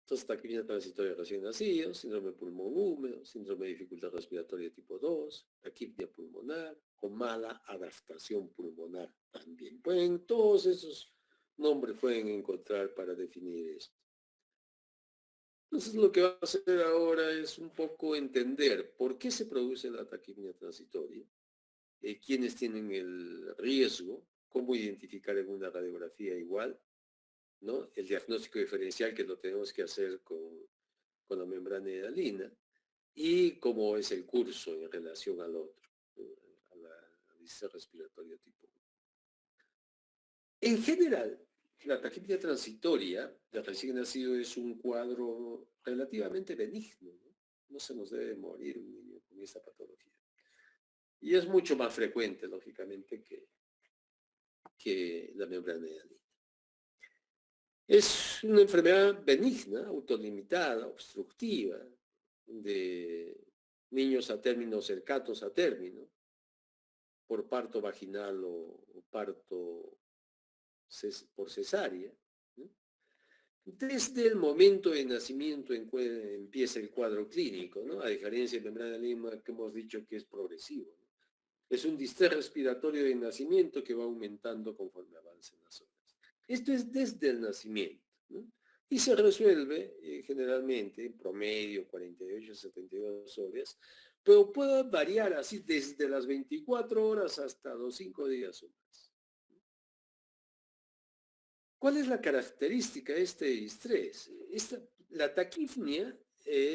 Entonces, taquipnea transitoria recién nacido, síndrome de pulmón húmedo, síndrome de dificultad respiratoria tipo 2, taquipnea pulmonar o mala adaptación pulmonar también. Todos esos nombres pueden encontrar para definir esto. Entonces, lo que va a hacer ahora es un poco entender por qué se produce la taquipnea transitoria, quiénes tienen el riesgo, cómo identificar en una radiografía igual, ¿no? El diagnóstico diferencial que lo tenemos que hacer con la membrana hialina y cómo es el curso en relación al otro, a la distrés respiratoria tipo 1. En general, la taquipnea transitoria de recién nacido es un cuadro relativamente benigno, ¿no? No se nos debe morir un niño con esta patología. Y es mucho más frecuente, lógicamente, que la membrana hialina. Es una enfermedad benigna, autolimitada, obstructiva, de niños a términos cercanos a término, por parto vaginal o parto por cesárea, ¿no? Desde el momento de nacimiento empieza el cuadro clínico, ¿no? A diferencia de membrana hialina que hemos dicho que es progresivo, ¿no? Es un distrés respiratorio de nacimiento que va aumentando conforme avancen las horas. Esto es desde el nacimiento, ¿no? Y se resuelve generalmente en promedio 48 a 72 horas, pero puede variar así desde las 24 horas hasta los 5 días o más. ¿Cuál es la característica de este distrés? La taquipnea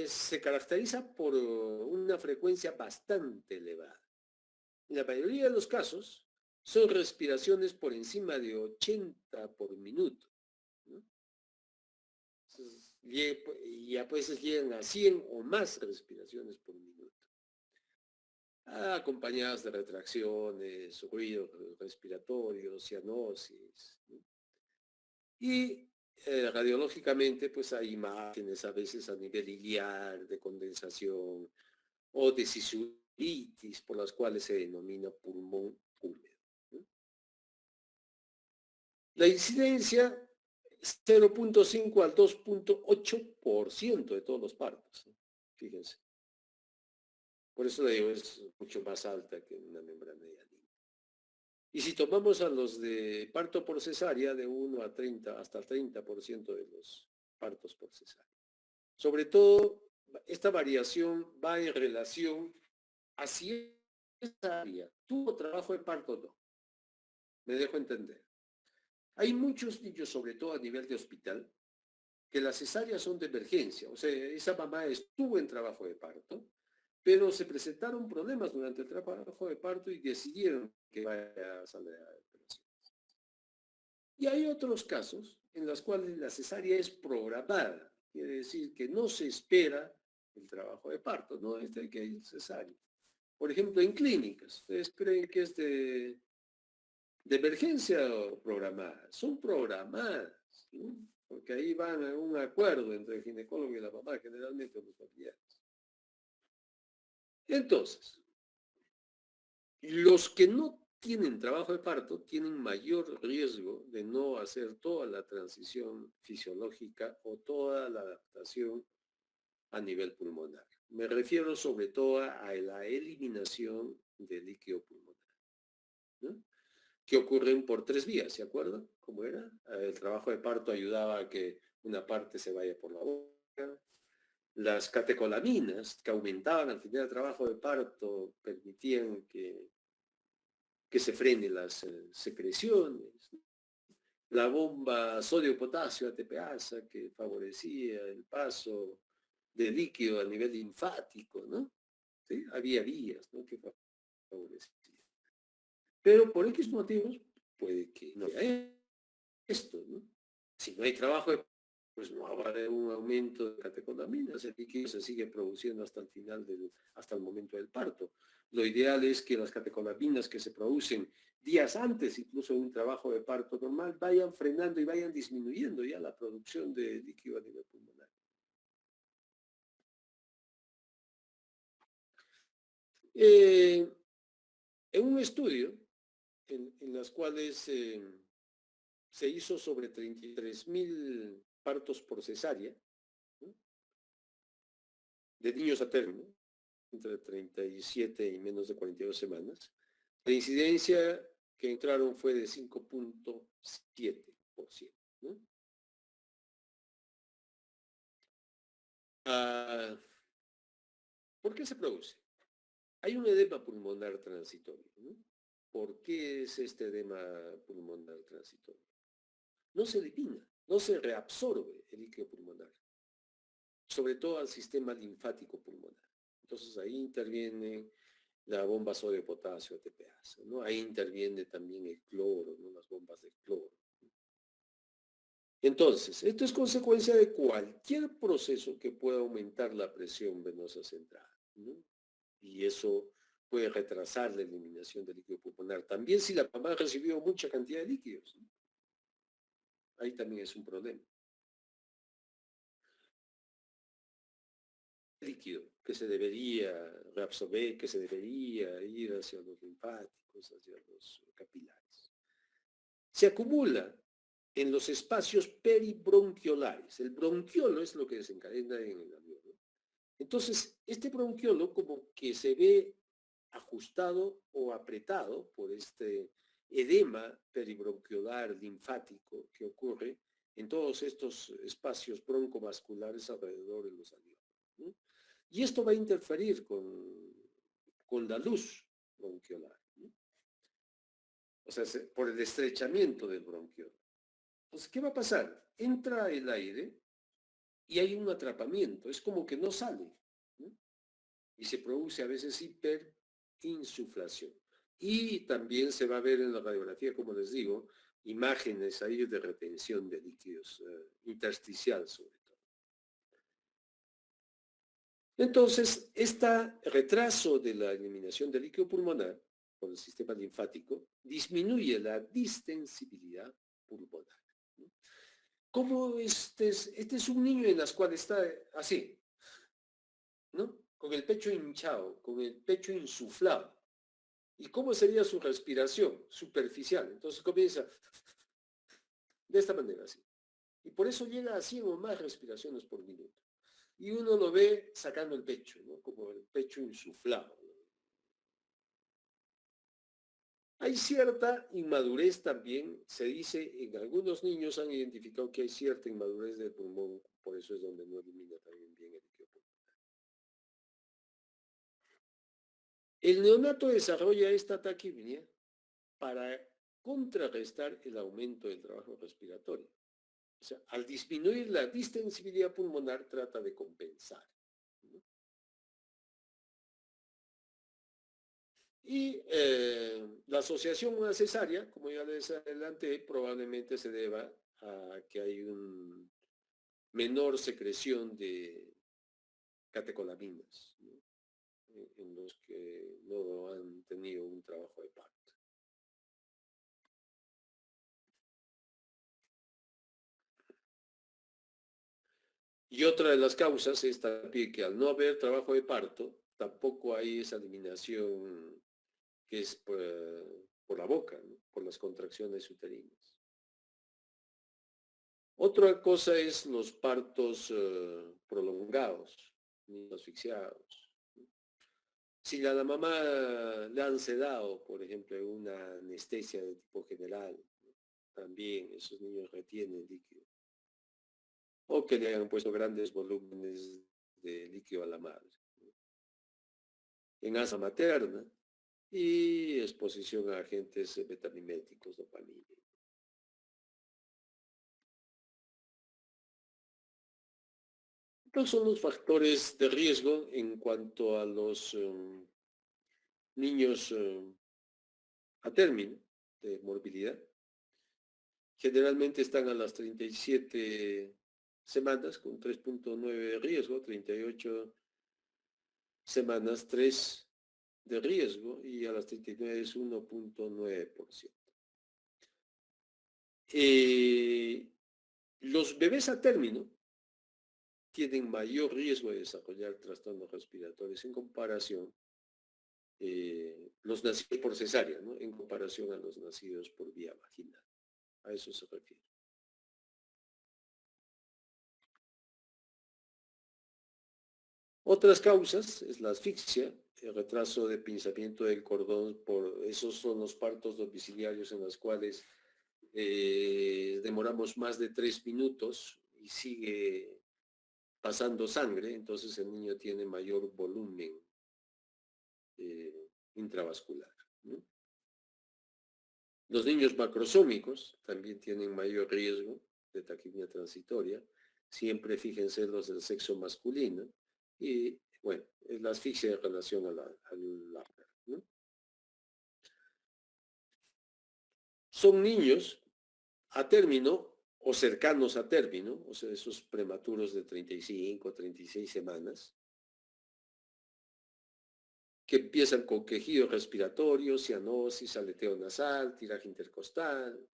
se caracteriza por una frecuencia bastante elevada. En la mayoría de los casos son respiraciones por encima de 80 por minuto, ¿no? Entonces, y a veces llegan a 100 o más respiraciones por minuto, acompañadas de retracciones, ruidos respiratorios, cianosis, ¿no? Y radiológicamente, pues hay imágenes a veces a nivel iliar de condensación o de sisuritis, por las cuales se denomina pulmón húmedo, ¿no? La incidencia 0.5 al 2.8% de todos los partos, ¿no? Fíjense. Por eso le digo, es mucho más alta que una membrana hialina. Y si tomamos a los de parto por cesárea, de 1 a 30, hasta el 30% de los partos por cesárea. Sobre todo, esta variación va en relación a si esa área tuvo trabajo de parto o no. Me dejo entender. Hay muchos niños, sobre todo a nivel de hospital, que las cesáreas son de emergencia. O sea, esa mamá estuvo en trabajo de parto, pero se presentaron problemas durante el trabajo de parto y decidieron que vaya a salir a operación. Y hay otros casos en los cuales la cesárea es programada. Quiere decir que no se espera el trabajo de parto, no es de que hay cesárea. Por ejemplo, en clínicas, ¿ustedes creen que es de emergencia o programada? Son programadas, ¿no? Porque ahí van a un acuerdo entre el ginecólogo y la mamá, generalmente los familiares. Entonces, los que no tienen trabajo de parto tienen mayor riesgo de no hacer toda la transición fisiológica o toda la adaptación a nivel pulmonar. Me refiero sobre todo a la eliminación del líquido pulmonar, ¿no? que ocurren por 3 vías, ¿se acuerdan? ¿Cómo era? El trabajo de parto ayudaba a que una parte se vaya por la boca. Las catecolaminas, que aumentaban al final del trabajo de parto, permitían que se frenen las secreciones. La bomba sodio-potasio ATPasa, que favorecía el paso de líquido a nivel linfático, ¿no? ¿Sí? Había vías, ¿no?, que favorecían. Pero por X motivos puede que no haya esto, ¿no? Si no hay trabajo, pues no va a haber un aumento de catecolaminas, el líquido se sigue produciendo hasta el final hasta el momento del parto. Lo ideal es que las catecolaminas que se producen días antes, incluso de un trabajo de parto normal, vayan frenando y vayan disminuyendo ya la producción de líquido a nivel pulmonar. En un estudio en las cuales se hizo sobre 33.000 partos por cesárea, ¿no?, de niños a término, entre 37 y menos de 42 semanas, la incidencia que entraron fue de 5.7%, ¿no? ¿Por qué se produce? Hay un edema pulmonar transitorio, ¿no? ¿Por qué es este edema pulmonar transitorio? No se elimina, no se reabsorbe el líquido pulmonar, sobre todo al sistema linfático pulmonar. Entonces ahí interviene la bomba sodio-potasio ATPasa, ¿no? Ahí interviene también el cloro, ¿no?, las bombas de cloro. Entonces, esto es consecuencia de cualquier proceso que pueda aumentar la presión venosa central, ¿no? Y eso puede retrasar la eliminación del líquido pulmonar. También si la mamá recibió mucha cantidad de líquidos, ¿no?, ahí también es un problema. Líquido que se debería reabsorber, que se debería ir hacia los linfáticos, hacia los capilares, se acumula en los espacios peribronquiolares. El bronquiolo es lo que desencadena en el alveolo. Entonces, este bronquiolo como que se ve ajustado o apretado por este edema peribronquiolar linfático que ocurre en todos estos espacios broncovasculares alrededor de los alveolos, ¿no? Y esto va a interferir con la luz bronquiolar, ¿no? O sea, por el estrechamiento del bronquiolo. Entonces, ¿qué va a pasar? Entra el aire y hay un atrapamiento, es como que no sale, ¿no? Y se produce a veces hiperinsuflación. Y también se va a ver en la radiografía, como les digo, imágenes ahí de retención de líquidos, intersticial sobre todo. Entonces, este retraso de la eliminación del líquido pulmonar por el sistema linfático disminuye la distensibilidad pulmonar, ¿no? Como este es un niño en las cuales está así, ¿no?, con el pecho hinchado, con el pecho insuflado. ¿Y cómo sería su respiración? Superficial. Entonces comienza de esta manera, así. Y por eso llega a 100 o más respiraciones por minuto. Y uno lo ve sacando el pecho, ¿no?, como el pecho insuflado, ¿no? Hay cierta inmadurez también, se dice, en algunos niños han identificado que hay cierta inmadurez del pulmón, por eso es donde no elimina también bien el líquido pulmonar. El neonato desarrolla esta taquipnea para contrarrestar el aumento del trabajo respiratorio. O sea, al disminuir la distensibilidad pulmonar trata de compensar, ¿no? Y la asociación a una cesárea, como ya les adelanté, probablemente se deba a que hay una menor secreción de catecolaminas, ¿no?, en los que no han tenido un trabajo de parto. Y otra de las causas es también que al no haber trabajo de parto, tampoco hay esa eliminación que es por la boca, ¿no?, por las contracciones uterinas. Otra cosa es los partos prolongados, niños asfixiados, ¿no? Si la mamá le han sedado, por ejemplo, una anestesia de tipo general, también esos niños retienen líquido. O que le hayan puesto grandes volúmenes de líquido a la madre. En asma materna y exposición a agentes betamiméticos, dopamina. Estos son los factores de riesgo en cuanto a los niños a término de morbilidad. Generalmente están a las 37 semanas con 3.9 de riesgo, 38 semanas 3 de riesgo y a las 39 es 1.9%. Los bebés a término tienen mayor riesgo de desarrollar trastornos respiratorios en comparación los nacidos por cesárea, ¿no? En comparación a los nacidos por vía vaginal. A eso se refiere. Otras causas es la asfixia, el retraso de pinzamiento del cordón, esos son los partos domiciliarios en los cuales demoramos más de 3 minutos y sigue pasando sangre, entonces el niño tiene mayor volumen intravascular, ¿no? Los niños macrosómicos también tienen mayor riesgo de taquipnea transitoria. Siempre fíjense los del sexo masculino. Y bueno, es la asfixia en relación a la ¿no? Son niños a término o cercanos a término, o sea, esos prematuros de 35, 36 semanas, que empiezan con quejido respiratorio, cianosis, aleteo nasal, tiraje intercostal,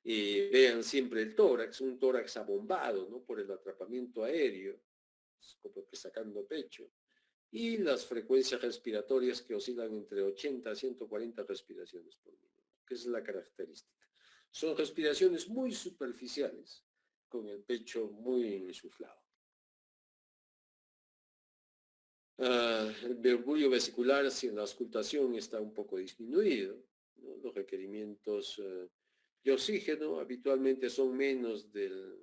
vean siempre el tórax, un tórax abombado, ¿no? Por el atrapamiento aéreo, como que sacando pecho, y las frecuencias respiratorias que oscilan entre 80 a 140 respiraciones por minuto, que es la característica. Son respiraciones muy superficiales, con el pecho muy insuflado. El mercurio vesicular, si en la auscultación está un poco disminuido, ¿no? Los requerimientos de oxígeno habitualmente son menos del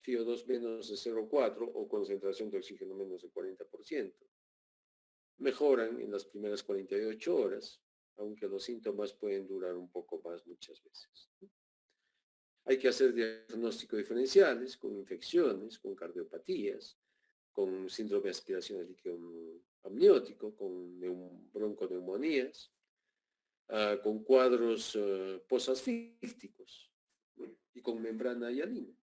FiO2 menos de 0,4 o concentración de oxígeno menos del 40%. Mejoran en las primeras 48 horas, aunque los síntomas pueden durar un poco más muchas veces. Hay que hacer diagnósticos diferenciales con infecciones, con cardiopatías, con síndrome de aspiración de líquido amniótico, con bronconeumonías, con cuadros posasfícticos, ¿no? Y con membrana hialina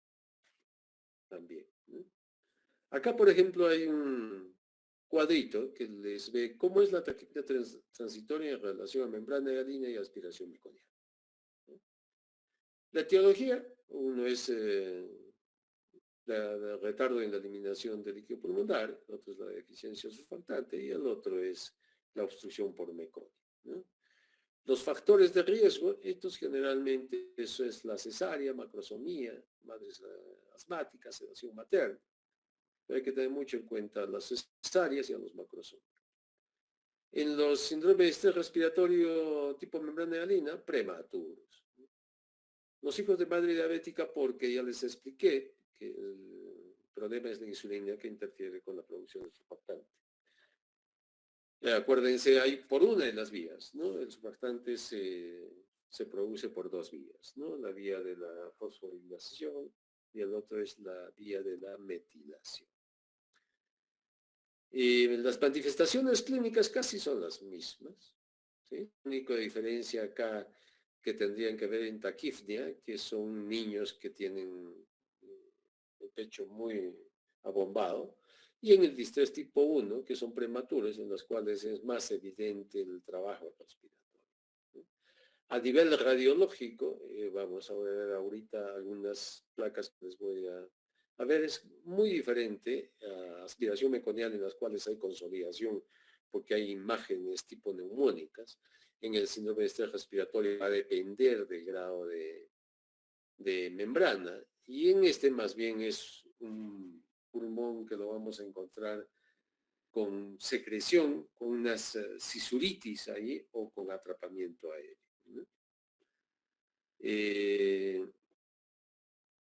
también, ¿no? Acá, por ejemplo, hay un cuadrito que les ve cómo es la taquipnea transitoria en relación a membrana hialina y aspiración meconiana, ¿no? La etiología, uno es el retardo en la eliminación del líquido pulmonar, el otro es la deficiencia surfactante y el otro es la obstrucción por meconio, ¿no? Los factores de riesgo, estos generalmente, eso es la cesárea, macrosomía, madres asmáticas, sedación materna. Pero hay que tener mucho en cuenta las cesáreas y a los macrosomios. En los síndromes de estrés respiratorio tipo membrana hialina, prematuros. Los hijos de madre diabética, porque ya les expliqué que el problema es la insulina que interfiere con la producción del surfactante. Acuérdense, hay por una de las vías, ¿no? El surfactante se produce por dos vías, ¿no? La vía de la fosforilación y el otro es la vía de la metilación. Y las manifestaciones clínicas casi son las mismas, ¿sí? La única diferencia acá que tendrían que ver en taquipnea, que son niños que tienen el pecho muy abombado, y en el distrés tipo 1, que son prematuros, en los cuales es más evidente el trabajo respiratorio, ¿no? A nivel radiológico, vamos a ver ahorita algunas placas que les voy a ver, es muy diferente a aspiración meconiana en las cuales hay consolidación, porque hay imágenes tipo neumónicas. En el síndrome de estrés respiratorio va a depender del grado de membrana, y en este más bien es un pulmón que lo vamos a encontrar con secreción, con unas cisuritis ahí o con atrapamiento aéreo, ¿no?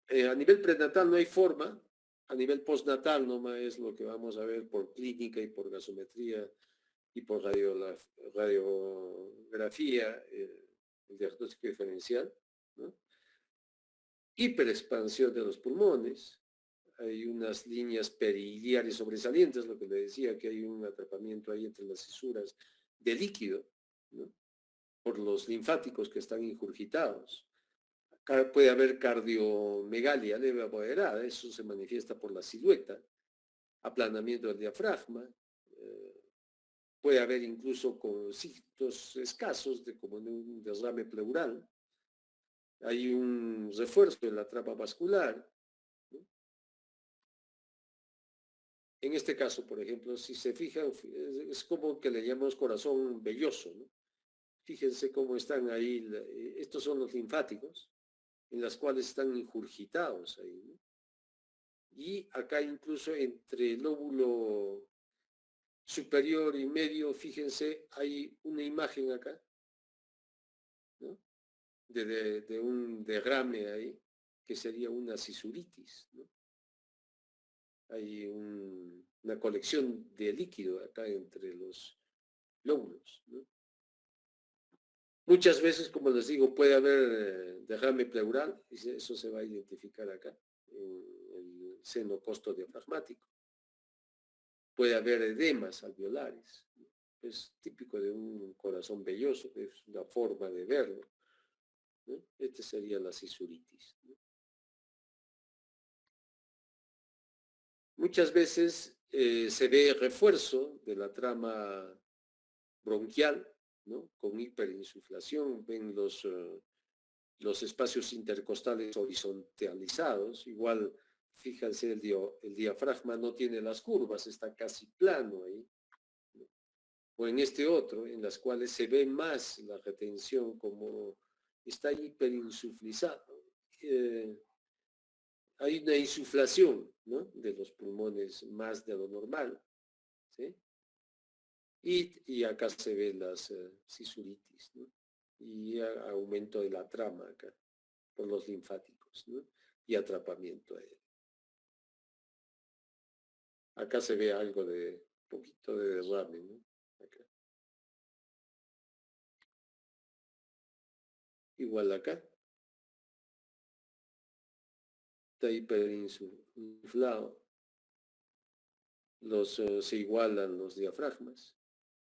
A nivel prenatal no hay forma, a nivel postnatal nomás es lo que vamos a ver por clínica y por gasometría y por radiografía, el diagnóstico diferencial, ¿no? Hiperexpansión de los pulmones, hay unas líneas periliares sobresalientes, lo que le decía, que hay un atrapamiento ahí entre las cisuras de líquido, ¿no? Por los linfáticos que están ingurgitados. Acá puede haber cardiomegalia leve a moderada, eso se manifiesta por la silueta, aplanamiento del diafragma, puede haber incluso con signos escasos de como de un derrame pleural, hay un refuerzo en la trama vascular, ¿no? En este caso, por ejemplo, si se fijan, es como que le llamamos corazón velloso, ¿no? Fíjense cómo están ahí, estos son los linfáticos, en las cuales están ingurgitados ahí, ¿no? Y acá incluso entre el lóbulo superior y medio, fíjense, hay una imagen acá, ¿no? De un derrame ahí, que sería una cisuritis, ¿no? Hay una colección de líquido acá entre los lóbulos, ¿no? Muchas veces, como les digo, puede haber derrame pleural, y eso se va a identificar acá, en el seno costodiafragmático. Puede haber edemas alveolares, ¿no? Es típico de un corazón velloso, es una forma de verlo, ¿no? Esta sería la cisuritis, ¿no? Muchas veces se ve refuerzo de la trama bronquial, ¿no? Con hiperinsuflación, ven los espacios intercostales horizontalizados, igual, fíjense, el diafragma no tiene las curvas, está casi plano ahí, ¿no? O en este otro, en las cuales se ve más la retención como está hiperinsuflizado. Hay una insuflación, ¿no? De los pulmones más de lo normal, ¿sí? Y acá se ven las cisuritis, ¿no? Y aumento de la trama acá, por los linfáticos, ¿no? Y atrapamiento aéreo. Acá se ve algo de, poquito de derrame, ¿no? Acá. Igual acá. Está hiperinflado. Se igualan los diafragmas,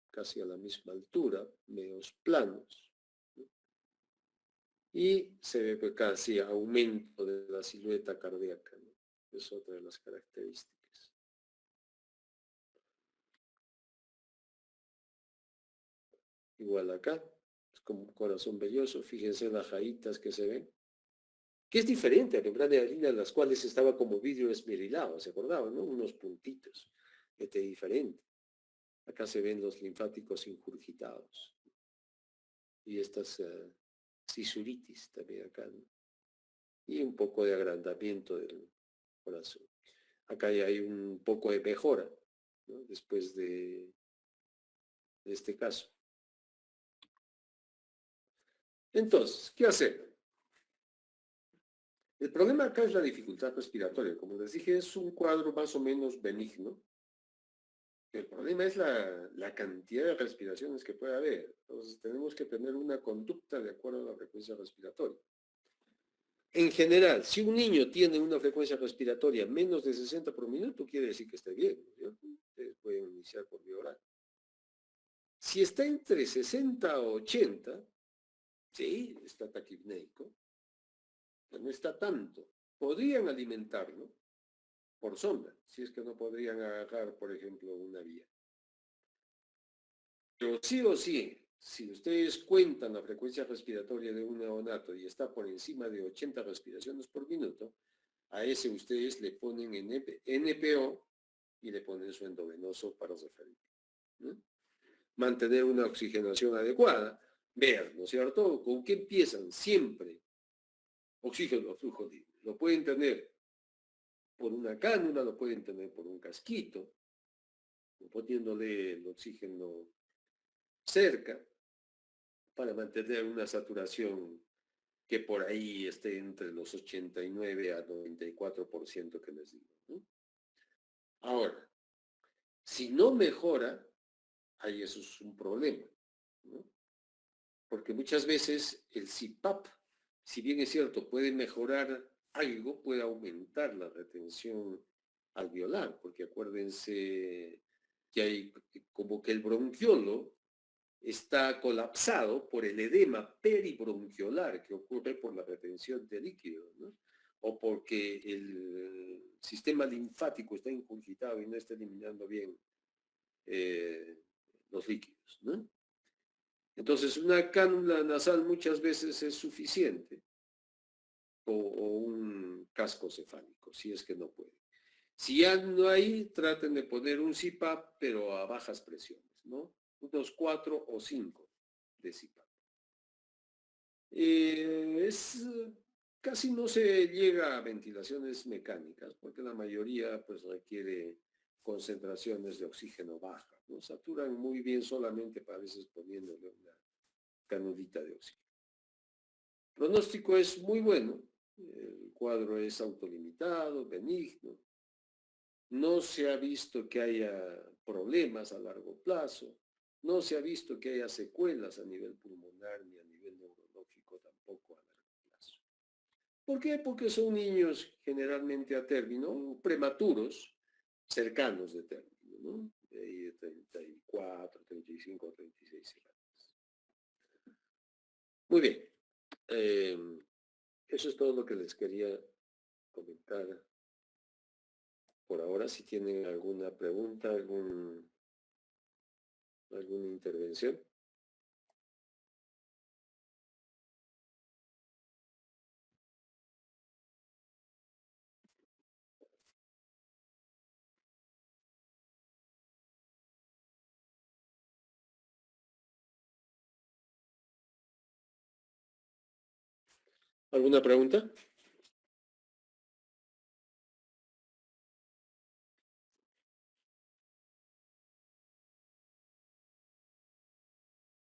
casi a la misma altura, medios planos, ¿no? Y se ve pues casi aumento de la silueta cardíaca, ¿no? Es otra de las características. Igual acá, es como un corazón velloso, fíjense las rayitas que se ven, que es diferente a la membrana hialina, las cuales estaba como vidrio esmerilado, ¿se acordaban, no? Unos puntitos, este diferente. Acá se ven los linfáticos ingurgitados. Y estas cisuritis también acá, ¿no? Y un poco de agrandamiento del corazón. Acá ya hay un poco de mejora, ¿no? Después de este caso. Entonces, ¿qué hacer? El problema acá es la dificultad respiratoria. Como les dije, es un cuadro más o menos benigno. El problema es la cantidad de respiraciones que puede haber. Entonces, tenemos que tener una conducta de acuerdo a la frecuencia respiratoria. En general, si un niño tiene una frecuencia respiratoria menos de 60 por minuto, quiere decir que está bien, ¿cierto? Ustedes pueden iniciar por vía oral. Si está entre 60 a 80, sí, está taquipneico, pero no está tanto. Podrían alimentarlo por sonda, si es que no podrían agarrar, por ejemplo, una vía. Pero sí o sí, si ustedes cuentan la frecuencia respiratoria de un neonato y está por encima de 80 respiraciones por minuto, a ese ustedes le ponen NPO y le ponen su endovenoso para referir, ¿no? Mantener una oxigenación adecuada, ver, ¿no es cierto? ¿Con qué empiezan? Siempre oxígeno a flujo libre. Lo pueden tener por una cánula, lo pueden tener por un casquito, poniéndole el oxígeno cerca para mantener una saturación que por ahí esté entre los 89 a 94% que les digo, ¿no? Ahora, si no mejora, ahí eso es un problema, ¿no? Porque muchas veces el CPAP, si bien es cierto, puede mejorar algo, puede aumentar la retención alveolar, porque acuérdense que hay como que el bronquiolo está colapsado por el edema peribronquiolar que ocurre por la retención de líquido, ¿no? O porque el sistema linfático está ingurgitado y no está eliminando bien los líquidos, ¿no? Entonces, una cánula nasal muchas veces es suficiente o un casco cefálico, si es que no puede. Si ya no hay, traten de poner un CPAP, pero a bajas presiones, ¿no? Unos 4 o 5 de CPAP. Casi no se llega a ventilaciones mecánicas, porque la mayoría pues requiere concentraciones de oxígeno bajas, ¿no? Saturan muy bien solamente a veces poniéndole una canudita de oxígeno. El pronóstico es muy bueno, el cuadro es autolimitado, benigno, no se ha visto que haya problemas a largo plazo, no se ha visto que haya secuelas a nivel pulmonar ni a nivel neurológico tampoco a largo plazo. ¿Por qué? Porque son niños generalmente a término, prematuros, cercanos de término, ¿no? De 34, 35, 36 semanas. Muy bien. Eso es todo lo que les quería comentar por ahora. Si tienen alguna pregunta, alguna intervención. ¿Alguna pregunta?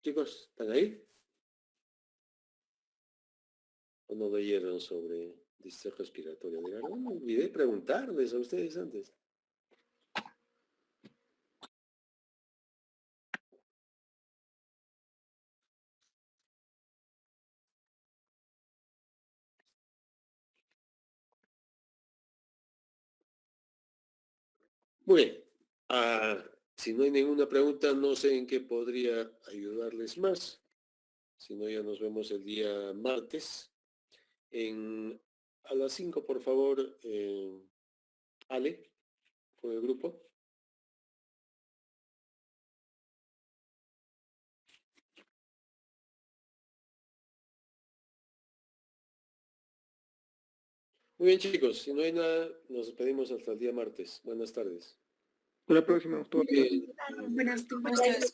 Chicos, ¿están ahí? ¿O no leyeron sobre distrés respiratorio? De verdad, me olvidé preguntarles a ustedes antes. Muy bien. Si no hay ninguna pregunta, no sé en qué podría ayudarles más. Si no, ya nos vemos el día martes. A las 5, por favor, Ale, con el grupo. Muy bien, chicos. Si no hay nada, nos despedimos hasta el día martes. Buenas tardes. Hasta la próxima, doctor. Muy bien. Buenas tardes.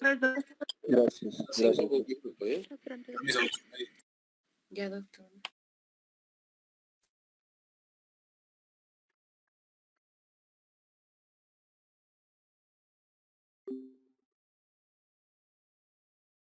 Gracias. Cinco con el grupo, ¿eh? Hasta pronto. Permiso. Ya, doctor.